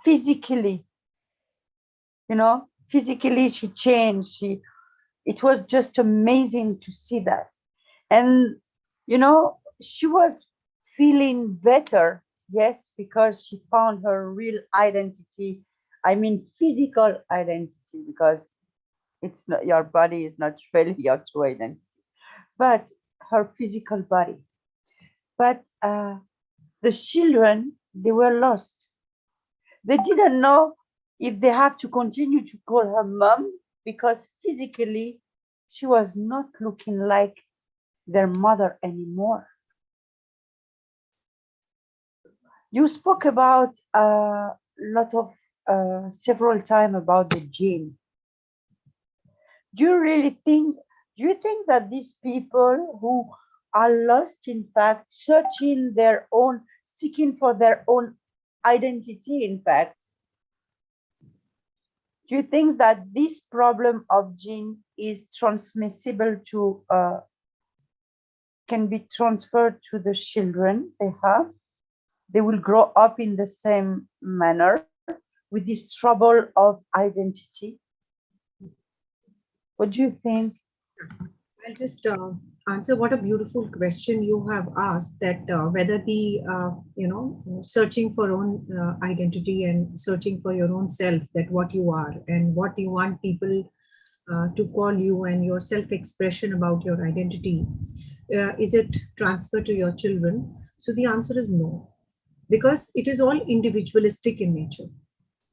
physically. Physically she changed. It was just amazing to see that. And, she was feeling better, yes, because she found her real identity. I mean, physical identity, because it's not, your body is not really your true identity, but her physical body. But the children, they were lost. They didn't know if they have to continue to call her mom, because physically she was not looking like their mother anymore. You spoke about a lot of several times about the gene. Do you think that these people who are lost, in fact, seeking for their own identity, in fact, do you think that this problem of gene is transmissible to, can be transferred to the children they have? They will grow up in the same manner with this trouble of identity. What do you think? I'll just answer. What a beautiful question you have asked, that whether the, searching for own identity and searching for your own self, that what you are and what you want people to call you, and your self-expression about your identity, is it transferred to your children? So the answer is no, because it is all individualistic in nature.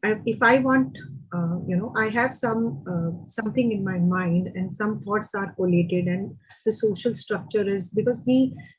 If I want, I have something in my mind, and some thoughts are collated, and the social structure is, because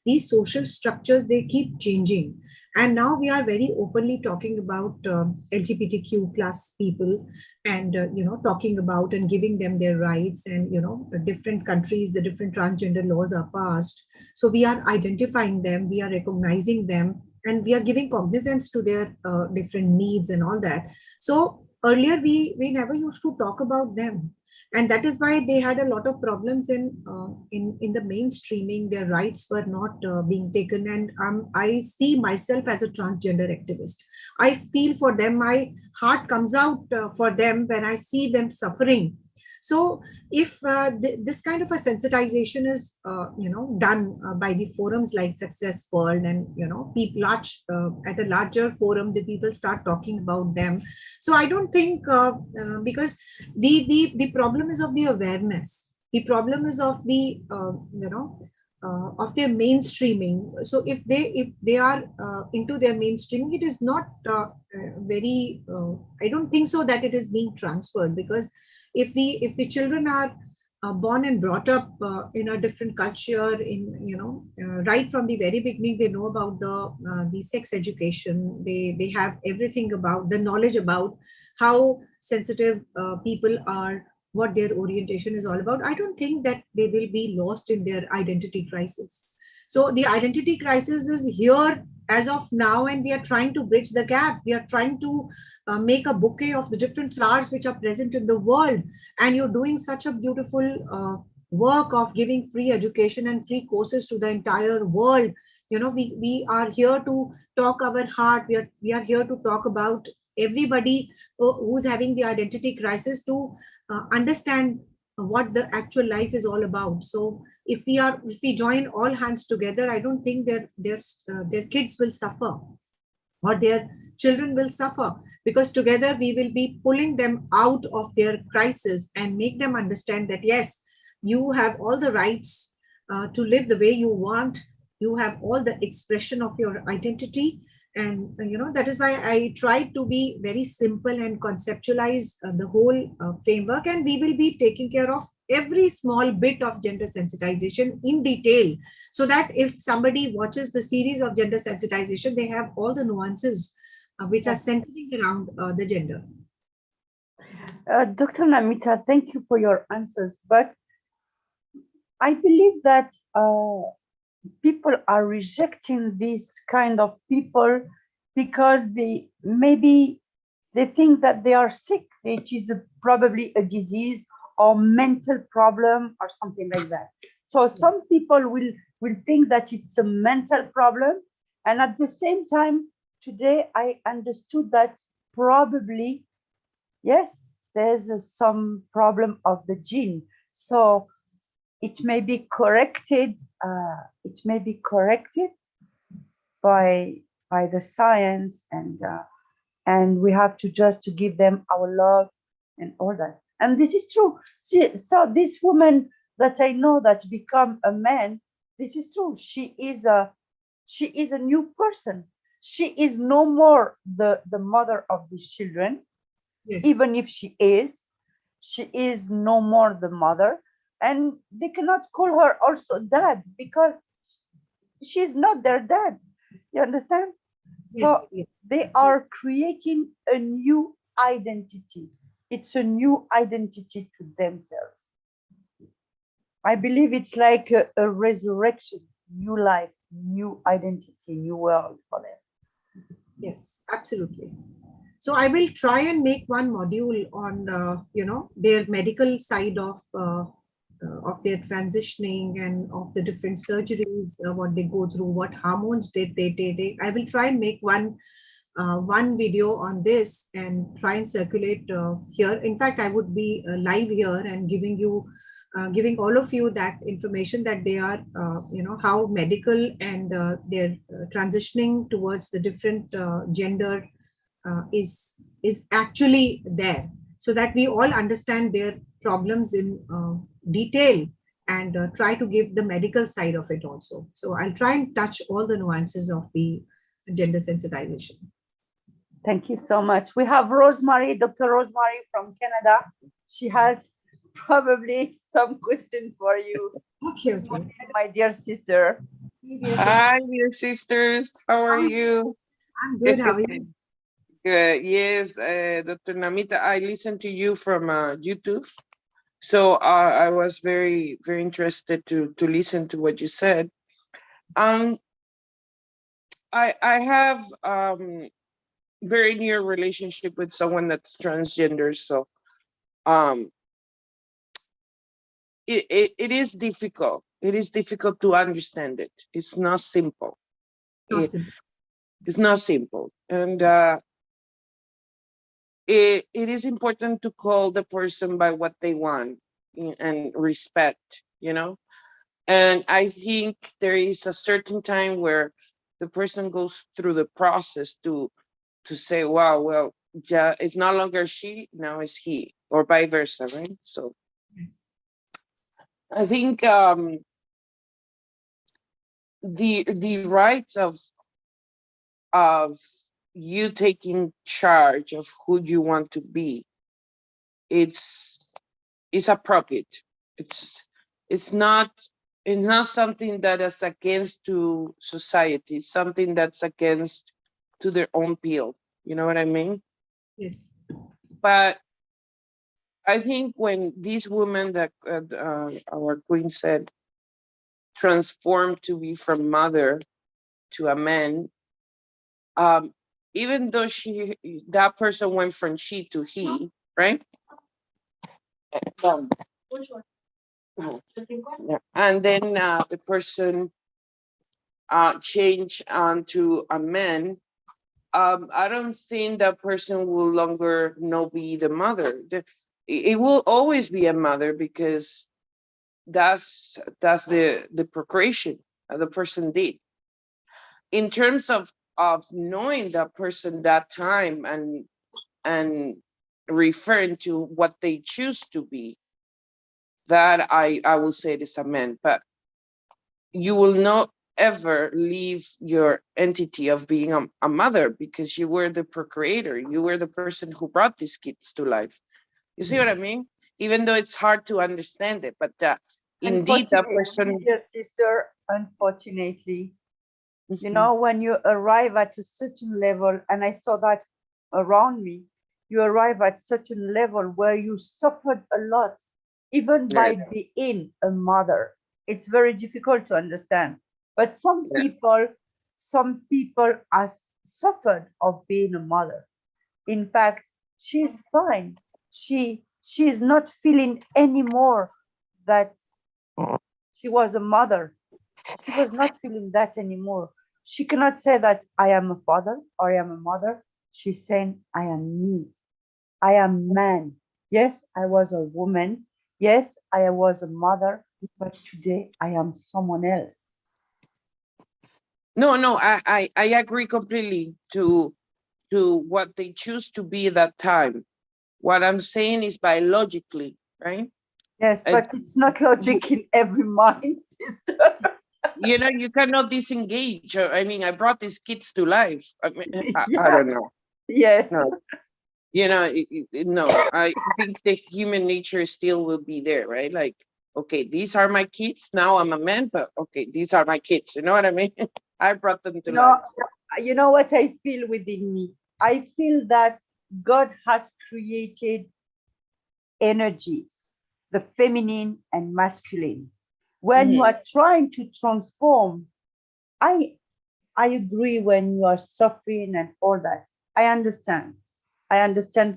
these social structures, they keep changing. And now we are very openly talking about LGBTQ plus people, and talking about and giving them their rights, and the different countries, the different transgender laws are passed. So we are identifying them, we are recognizing them, and we are giving cognizance to their different needs and all that. So earlier we never used to talk about them, and that is why they had a lot of problems in the mainstreaming. Their rights were not being taken. And I see myself as a transgender activist. I feel for them. My heart comes out for them when I see them suffering. So if this kind of a sensitization is, done by the forums like Success World, and, people at a larger forum, the people start talking about them. So I don't think, because the problem is of the awareness. The problem is of the, of their mainstreaming. So if they are into their mainstreaming, it is not very, I don't think so that it is being transferred, because if the children are born and brought up in a different culture, right from the very beginning, they know about the sex education. They have everything about the knowledge about how sensitive people are, what their orientation is all about. I don't think that they will be lost in their identity crisis. So the identity crisis is here as of now, and we are trying to bridge the gap. We are trying to make a bouquet of the different flowers which are present in the world. And you're doing such a beautiful work of giving free education and free courses to the entire world. You know, we are here to talk our heart. We are here to talk about everybody who's having the identity crisis, to understand what the actual life is all about. So if we join all hands together, I don't think their kids will suffer, or their children will suffer, because together we will be pulling them out of their crisis and make them understand that yes, you have all the rights to live the way you want. You have all the expression of your identity. And that is why I try to be very simple and conceptualize the whole framework, and we will be taking care of every small bit of gender sensitization in detail, so that if somebody watches the series of gender sensitization, they have all the nuances which are centering around the gender. Dr. Namita, thank you for your answers. But I believe that people are rejecting this kind of people because maybe they think that they are sick, which is probably a disease or mental problem or something like that. So some people will think that it's a mental problem. And at the same time, today I understood that probably, yes, there's some problem of the gene. So it may be corrected. It may be corrected by the science, and we have to just to give them our love and all that. And this is true. See, so this woman that I know that become a man, this is true. She is a new person. She is no more the mother of these children, Yes. even if she is no more the mother. And they cannot call her also dad because she's not their dad. You understand? Yes, So yes. they are creating a new identity. It's a new identity to themselves. I believe it's like a resurrection, new life, new identity, new world for them. Yes, absolutely. So I will try and make one module on, their medical side of their transitioning and of the different surgeries, what they go through, what hormones they take. I will try and make one video on this and try and circulate here. In fact, I would be live here and giving all of you that information, that they are, how medical and their transitioning towards the different gender is actually there, so that we all understand their problems in detail, and try to give the medical side of it also. So I'll try and touch all the nuances of the gender sensitization. Thank you so much. We have Rosemary, Dr. Rosemary from Canada. She has probably some questions for you. Okay. My dear sister. Hi, dear sisters. How are you? I'm good. How are you? Good. Yes, Dr. Namita, I listened to you from YouTube. So I was very, very interested to listen to what you said. I have very near relationship with someone that's transgender. So it is difficult. It is difficult to understand it. It's not simple. It's not simple. And it is important to call the person by what they want and respect, And I think there is a certain time where the person goes through the process to say, wow, well, yeah, it's no longer she, now it's he, or vice versa, right? So I think the rights of you taking charge of who you want to be, it's appropriate. It's not something that is against to society. It's something that's against to their own peel. You know what I mean? Yes. But I think when these women that our queen said transformed to be from mother to a man, even though that person went from she to he, right? Yeah. And then the person changed onto a man. I don't think that person will longer be the mother. It will always be a mother because that's the procreation the person did. In terms of knowing that person that time and referring to what they choose to be, that I will say it is a man. But you will not ever leave your entity of being a mother, because you were the procreator. You were the person who brought these kids to life. You see what I mean? Even though it's hard to understand it, but indeed that person. Dear sister, unfortunately, you know, when you arrive at a certain level, and I saw that around me, you arrive at certain level where you suffered a lot, even by being a mother. It's very difficult to understand. But some people have suffered of being a mother. In fact, she's fine. She's not feeling anymore that she was a mother. She was not feeling that anymore. She cannot say that I am a father or I am a mother. She's saying, I am me. I am man. Yes, I was a woman. Yes, I was a mother, but today I am someone else. No, I agree completely to what they choose to be at that time. What I'm saying is biologically, right? Yes, but it's not logic in every mind, sister. You know, you cannot disengage. I mean, I brought these kids to life. I mean, I Yeah. don't know. Yes. No. You know, no, I think the human nature still will be there, right? Like, okay, these are my kids. Now I'm a man, but okay, these are my kids. You know what I mean? I brought them to life. You know what I feel within me? I feel that God has created energies, the feminine and masculine. When you are trying to transform, I agree when you are suffering and all that. I understand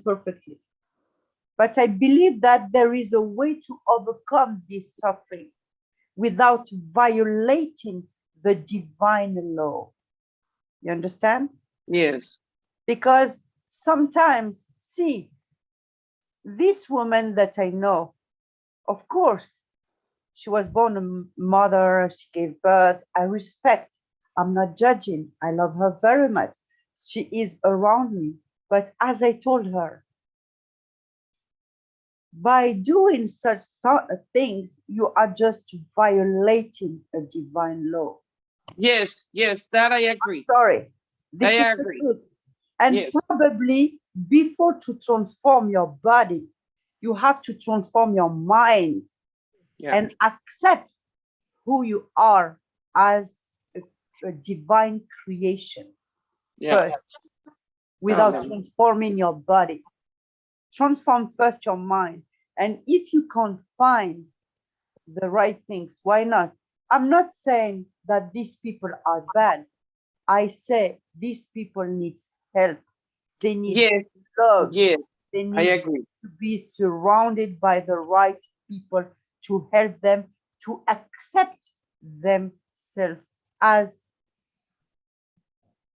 perfectly. But I believe that there is a way to overcome this suffering without violating the divine law. You understand? Yes. Because sometimes, see, this woman that I know, of course, she was born a mother, she gave birth. I respect. I'm not judging. I love her very much. She is around me. But as I told her, by doing such things, you are just violating a divine law. Yes, that I agree. I'm sorry. This is agree. The truth. And probably before to transform your body, you have to transform your mind and accept who you are as a divine creation first, without transforming your body. Transform first your mind. And if you can't find the right things, why not? I'm not saying that these people are bad. I say these people need help. They need love. Yes, they need I agree. to be surrounded by the right people to help them to accept themselves as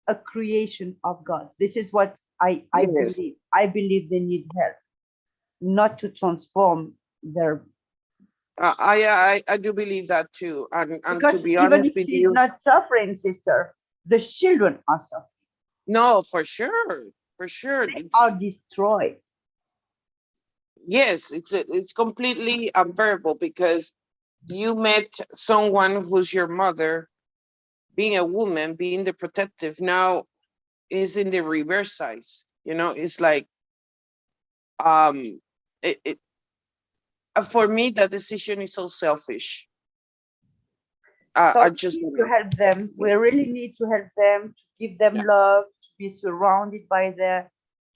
a creation of God. This is what I believe. I believe they need help, not to transform their. I do believe that too. And to be even honest if with she's you, not suffering, sister, the children are suffering. No, for sure. They are destroyed. Yes, it's completely unbearable because you met someone who's your mother, being a woman, being the protective, now is in the reverse size. You know, it's like it for me that decision is so selfish. So I we just need to help them. We really need to help them, to give them love, to be surrounded by them,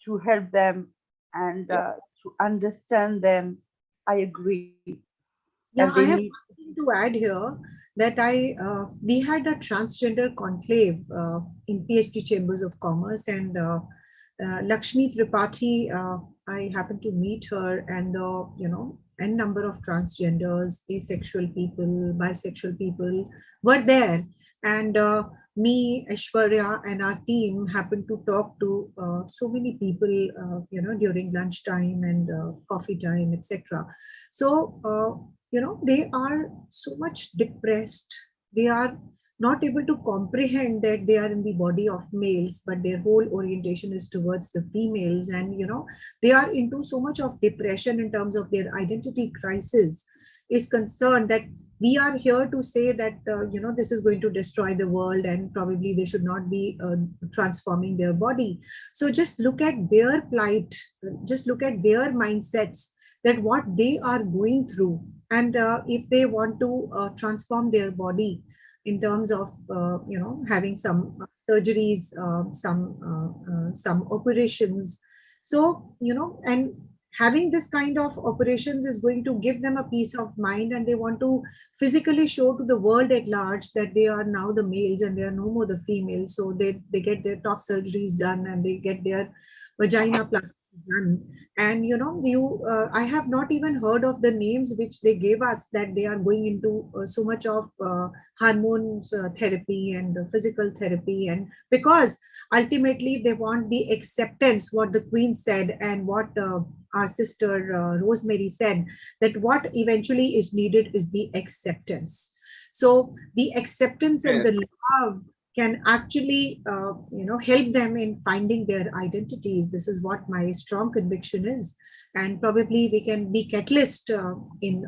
to help them and to understand them. I agree. Yeah, And they I have need something to add here that we had a transgender conclave in PhD Chambers of Commerce, and Lakshmi Tripathi, I happened to meet her, and n number of transgenders, asexual people, bisexual people were there, and me, Aishwarya, and our team happened to talk to so many people, during lunchtime and coffee time, etc. So, they are so much depressed. They are not able to comprehend that they are in the body of males, but their whole orientation is towards the females. And, they are into so much of depression in terms of their identity crisis is concerned, that we are here to say that, this is going to destroy the world and probably they should not be transforming their body. So just look at their plight, just look at their mindsets, that what they are going through. And if they want to transform their body in terms of, having some surgeries, some operations. So, and having this kind of operations is going to give them a peace of mind, and they want to physically show to the world at large that they are now the males and they are no more the females. So they get their top surgeries done and they get their vagina plastic done. And I have not even heard of the names which they gave us, that they are going into so much of hormones therapy and physical therapy, and because ultimately they want the acceptance, what the Queen said, and what our sister Rosemary said, that what eventually is needed is the acceptance. So the acceptance and the love can actually, help them in finding their identities. This is what my strong conviction is. And probably we can be catalyst in,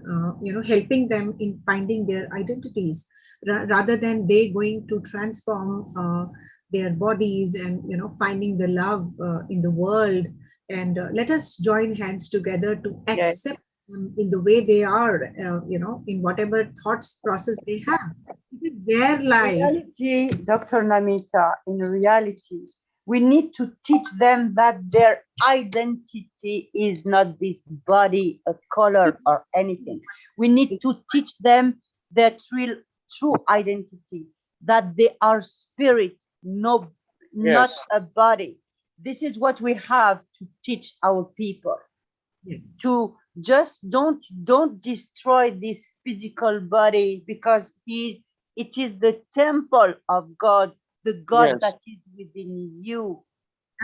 helping them in finding their identities, rather than they going to transform their bodies and, finding the love in the world. And let us join hands together to accept them in the way they are, in whatever thoughts process they have. It is their life. In reality, Dr. Namita, in reality, we need to teach them that their identity is not this body, a color, or anything. We need to teach them their true identity, that they are spirit, not a body. This is what we have to teach our people. Yes. To just don't destroy this physical body, because it is the temple of God, the God that is within you.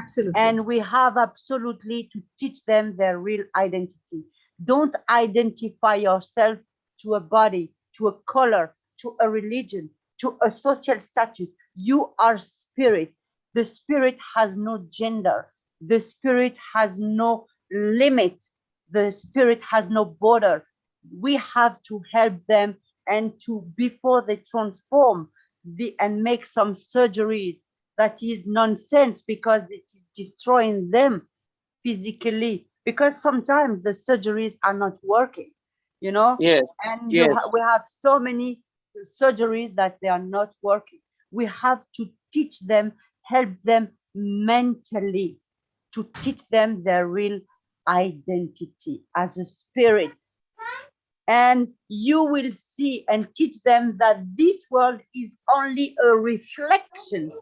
Absolutely. And we have absolutely to teach them their real identity. Don't identify yourself to a body, to a color, to a religion, to a social status. You are spirit. The spirit has no gender. The spirit has no limit. The spirit has no border. We have to help them, and before they transform and make some surgeries, that is nonsense, because it is destroying them physically, because sometimes the surgeries are not working, and we have so many surgeries that they are not working. We have to teach them, help them mentally, to teach them their real identity as a spirit. And you will see and teach them that this world is only a reflection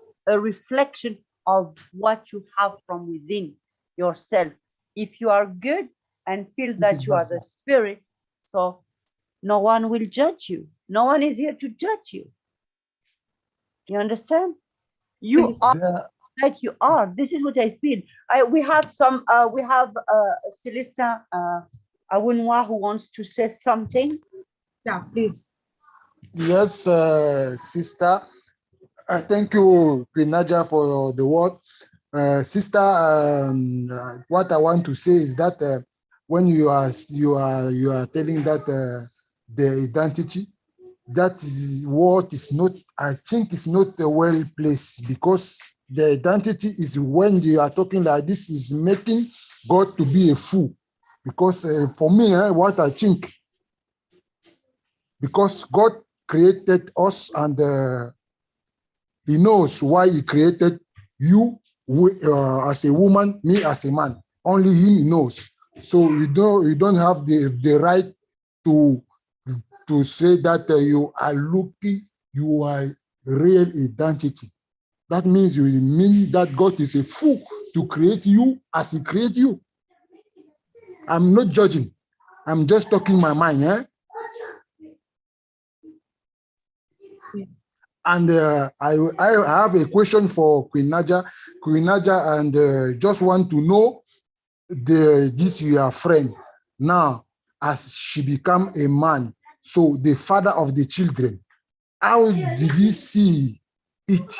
of what you have from within yourself. If you are good and feel that you are the spirit, so no one will judge you. No one is here to judge you. You understand? You are like you are. This is what I feel. We have Celestin Awunwa who wants to say something. Yeah, please. Yes, sister. Thank you, Pinaja, for the word. Sister, what I want to say is that when you are telling that the identity, that is what is not, I think it's not well placed, because the identity is, when you are talking like this, is making God to be a fool. Because for me, what I think, because God created us, and he knows why he created you as a woman, me as a man. Only him knows. So you don't have the right to to say that you are looking, you are real identity. That means you mean that God is a fool to create you as he created you. I'm not judging. I'm just talking my mind. And I have a question for Queen Naja. Queen Naja, and just want to know this your friend now as she become a man. So the father of the children, how did he see it?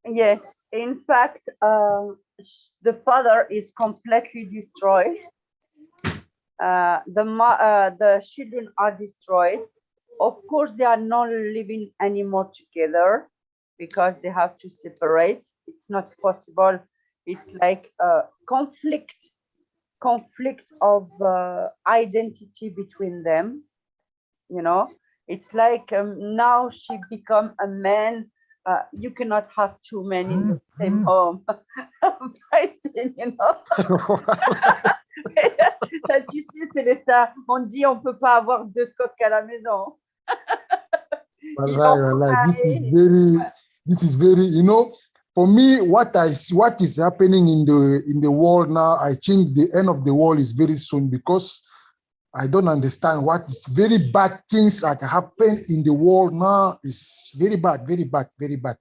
Yes, in fact, the father is completely destroyed. The children are destroyed. Of course, they are not living anymore together because they have to separate. It's not possible. It's like a conflict of identity between them. You know, it's like now she become a man. You cannot have two men in the same home. Right? You know. Tu sais, Célestin, on dit on peut pas avoir deux coqs à la maison. This is very, you know, for me, what is happening in the world now, I think the end of the world is very soon, because I don't understand what is very bad things that happen in the world now. Is very bad, very bad, very bad,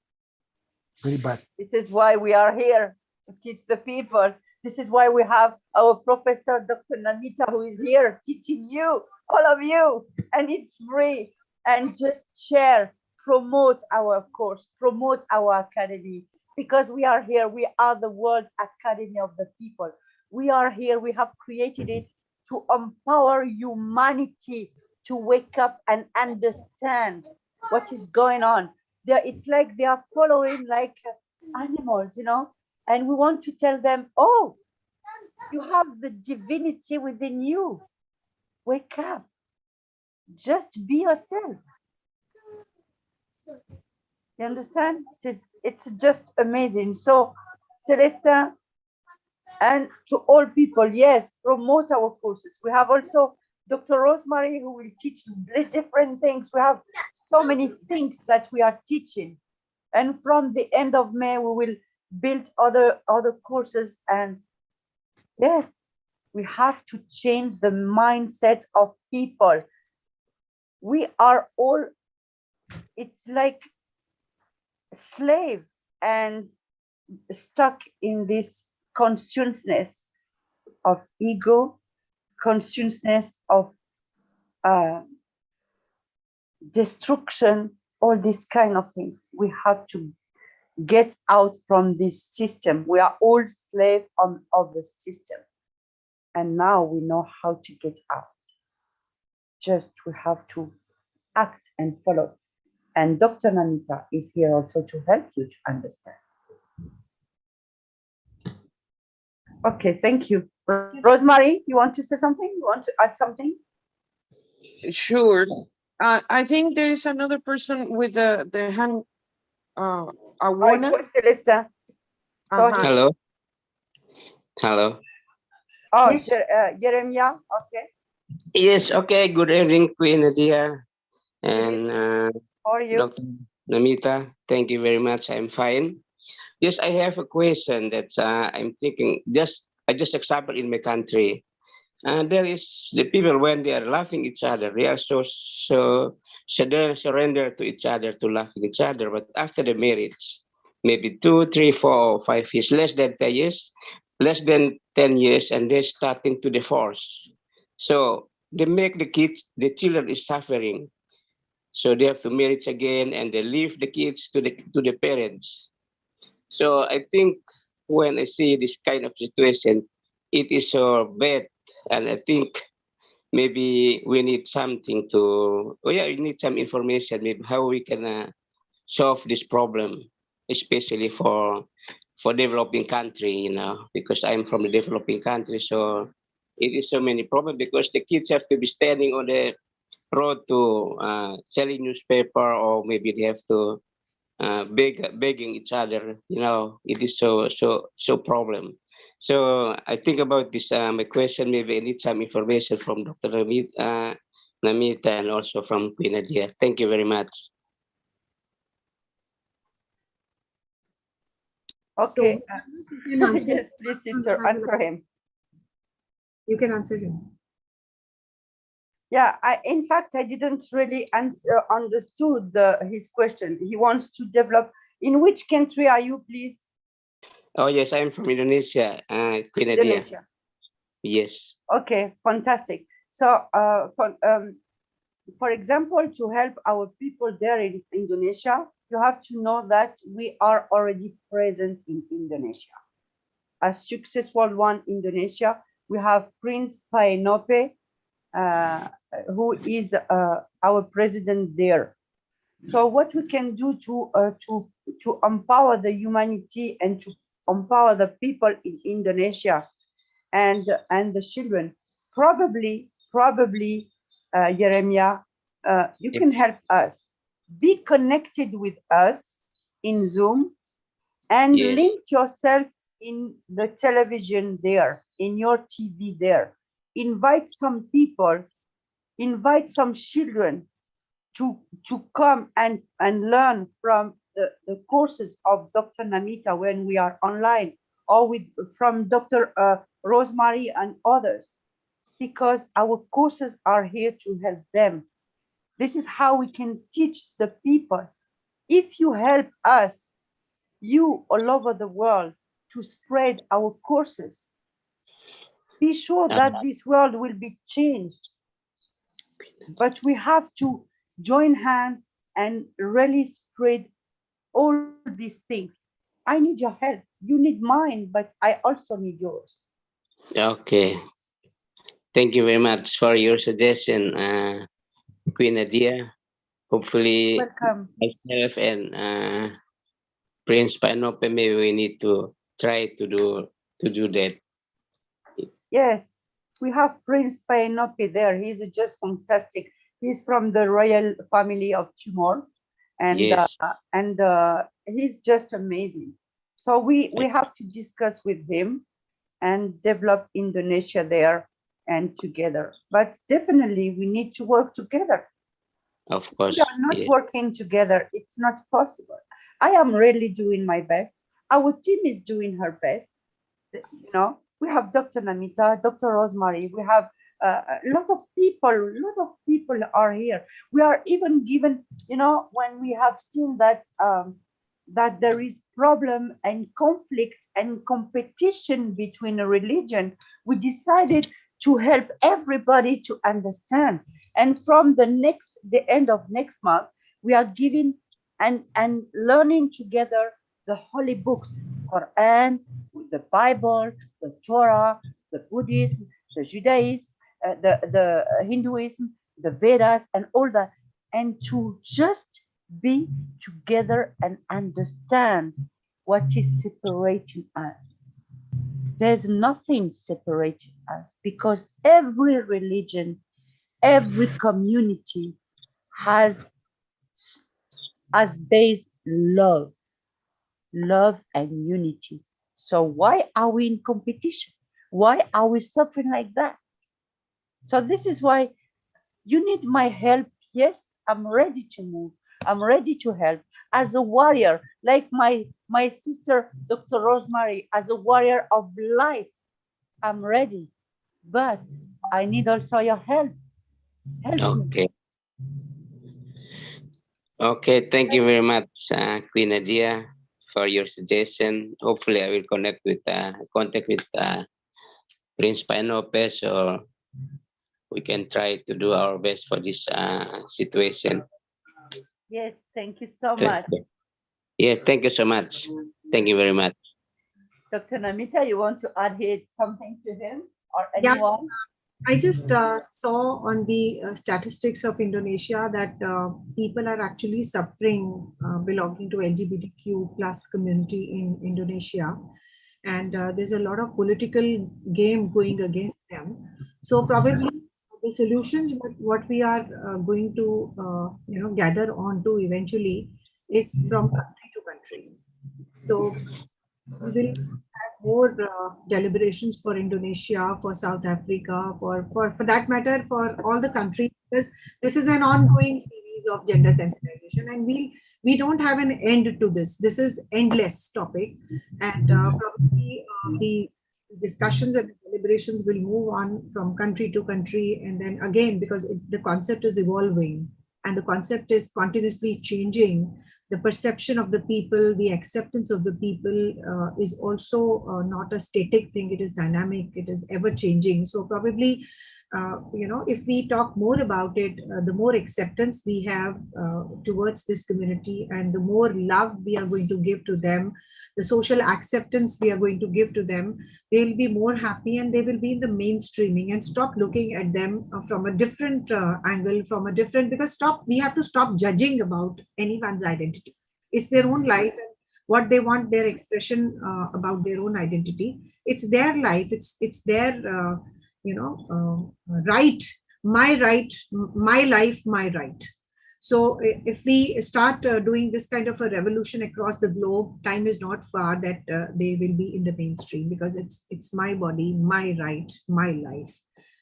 very bad. This is why we are here to teach the people. This is why we have our professor, Dr. Namita, who is here teaching you, all of you, and it's free. And just share, promote our course, promote our academy, because we are here. We are the World Academy of the People. We are here. We have created it to empower humanity to wake up and understand what is going on. It's like they are following like animals, you know, and we want to tell them, oh, you have the divinity within you. Wake up. Just be yourself. You understand? It's just amazing. So, Celestin, and to all people, yes, promote our courses. We have also Dr. Rosemary, who will teach different things. We have so many things that we are teaching. And from the end of May, we will build other courses. And yes, we have to change the mindset of people. We are all, it's like a slave and stuck in this consciousness of ego, consciousness of destruction, all these kind of things. We have to get out from this system. We are all slaves of the system. And now we know how to get out. Just we have to act and follow. And Dr. Namita is here also to help you to understand. Okay, thank you. Rosemary, you want to say something? You want to add something? Sure. I think there is another person with the hand. A woman. Celesta. Hello. Hello. Oh, yes. Jeremiah. Okay. Yes. Okay. Good evening, Queen Nadia, and how are you? Dr. Namita. Thank you very much. I'm fine. Yes, I have a question that I'm thinking. I just example in my country. There is the people when they are laughing each other, they are so surrender to each other, to laughing each other. But after the marriage, maybe 2, 3, 4, 5 years, less than 10 years, less than 10 years, and they're starting to divorce. So they make the children is suffering. So they have to marry again, and they leave the kids to the parents. So I think when I see this kind of situation, it is so bad. And I think maybe we need something to, we need some information, maybe how we can solve this problem, especially for developing country, you know, because I'm from a developing country. So it is so many problems because the kids have to be standing on the road to selling newspaper, or maybe they have to begging each other, you know. It is so problem. So I think about this, my question, maybe I need some information from Dr. Namita and also from Queen Nadia. Thank you very much. Okay. So, you can answer. Yes, please, sister, answer him. You can answer him. Yeah, in fact, I didn't really understood his question. He wants to develop. In which country are you, please? Oh, yes, I'm from Indonesia, Queen Nadia. Indonesia. Yes. Okay, fantastic. So, for example, to help our people there in Indonesia, you have to know that we are already present in Indonesia. As Successful One Indonesia, we have Prince Paenope, who is our president there. So what we can do to empower the humanity and to empower the people in Indonesia and the children, probably Jeremiah, you can help us. Be connected with us in Zoom and Yes. link yourself in the television there, in your TV there. Invite some people, invite some children to come and learn from the courses of Dr. Namita when we are online, or from Dr. Rosemary and others, because our courses are here to help them. This is how we can teach the people. If you help us, you all over the world, to spread our courses, be sure that this world will be changed. But we have to join hands and really spread all these things. I need your help. You need mine, but I also need yours. Okay. Thank you very much for your suggestion, Queen Nadia. Hopefully, Welcome. myself and Prince Panope, maybe we need to try to do that. Yes, we have Prince Paenope there. He's just fantastic. He's from the royal family of Timor, and Yes. He's just amazing. So we have to discuss with him and develop Indonesia there and together. But definitely we need to work together. Of course. We are not Yes. working together. It's not possible. I am really doing my best. Our team is doing her best. You know, we have Dr. Namita, Dr. Rosemary. We have a lot of people are here. We are even given, you know, when we have seen that that there is problem and conflict and competition between a religion, we decided to help everybody to understand. And from the end of next month, we are giving and learning together the holy books, Quran, the Bible, the Torah, the Buddhism, the Judaism, the Hinduism, the Vedas, and all that, and to just be together and understand what is separating us. There's nothing separating us, because every religion, every community has as base love and unity. So why are we in competition? Why are we suffering like that? So this is why you need my help. Yes, I'm ready to move. I'm ready to help as a warrior, like my sister, Dr. Rosemary, as a warrior of light. I'm ready, but I need also your help. Help me. Okay, thank you very much, Queen Nadia, for your suggestion. Hopefully, I will contact with Prince Paenope, so we can try to do our best for this situation. Yes, thank you so much. Yeah, thank you so much. Thank you very much. Dr. Namita, you want to add here something to him or Yeah. anyone? I just saw on the statistics of Indonesia that people are actually suffering belonging to LGBTQ plus community in Indonesia. And there's a lot of political game going against them. So probably the solutions, what we are going to gather on to eventually is from country to country. So we will have more deliberations for Indonesia, for South Africa, for that matter, for all the countries, because this is an ongoing series of gender sensitization, and we don't have an end to this. This is endless topic, and probably the discussions and the deliberations will move on from country to country, and then again, because the concept is evolving and the concept is continuously changing, the perception of the people, the acceptance of the people is also not a static thing. It is dynamic, it is ever changing. So probably, if we talk more about it, the more acceptance we have towards this community, and the more love we are going to give to them, the social acceptance we are going to give to them, they will be more happy, and they will be in the mainstreaming, and stop looking at them from a different angle, because we have to stop judging about anyone's identity. It's their own life, and what they want, their expression about their own identity. It's their life. It's their right, my life, my right. So if we start doing this kind of a revolution across the globe, time is not far that they will be in the mainstream, because it's my body, my right, my life.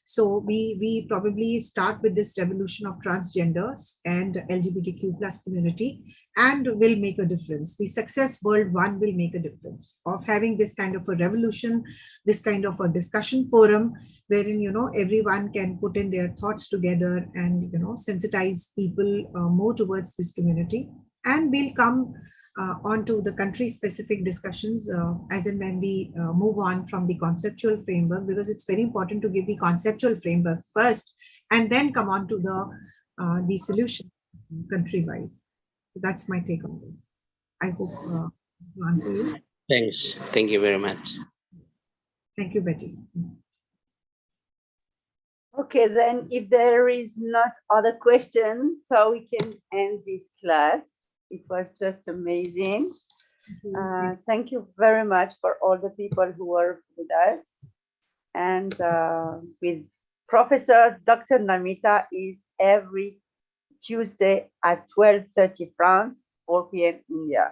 So we probably start with this revolution of transgenders and LGBTQ plus community, and will make a difference. The Success World One will make a difference of having this kind of a revolution, this kind of a discussion forum, wherein everyone can put in their thoughts together and sensitize people more towards this community. And we'll come onto the country-specific discussions as and when we move on from the conceptual framework, because it's very important to give the conceptual framework first and then come on to the solution country-wise. So that's my take on this. I hope to answer you. Thanks. Thank you very much. Thank you, Betty. Okay, then if there is not other questions, so we can end this class. It was just amazing. Thank you very much for all the people who were with us. And with Professor Dr. Namita is every Tuesday at 12:30 France, 4 p.m. India.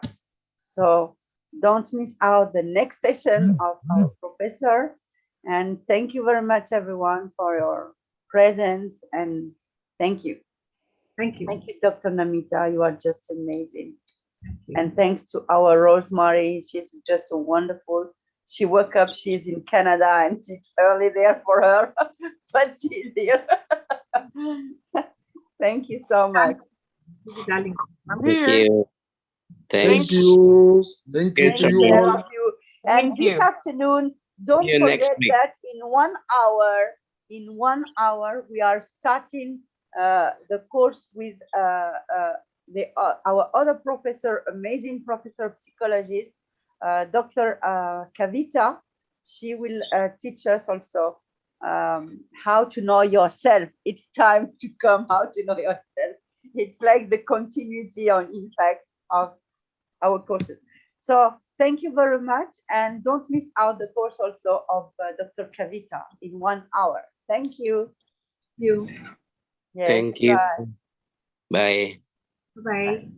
So don't miss out the next session of our professor. And thank you very much, everyone, for your presence. And thank you. Thank you. Thank you, Dr. Namita. You are just amazing. Thank you. And thanks to our Rosemary. She's just wonderful. She woke up, she's in Canada, and it's early there for her, but she's here. Thank you so much. Thank you, darling. I'm Thank here. you. Thank Thanks. you. Thank you Thank to Take you care all. of you. And Thank this you. afternoon, don't See you next forget week. that in 1 hour, we are starting the course with our other professor, amazing professor, psychologist, Dr. Kavita. She will teach us also how to know yourself. It's time to come how to know yourself. It's like the continuity on impact of our courses. So thank you very much, and don't miss out the course also of Dr. Kavita in 1 hour. Thank you. Thank you. Yes, Thank you. bye. Bye. Bye.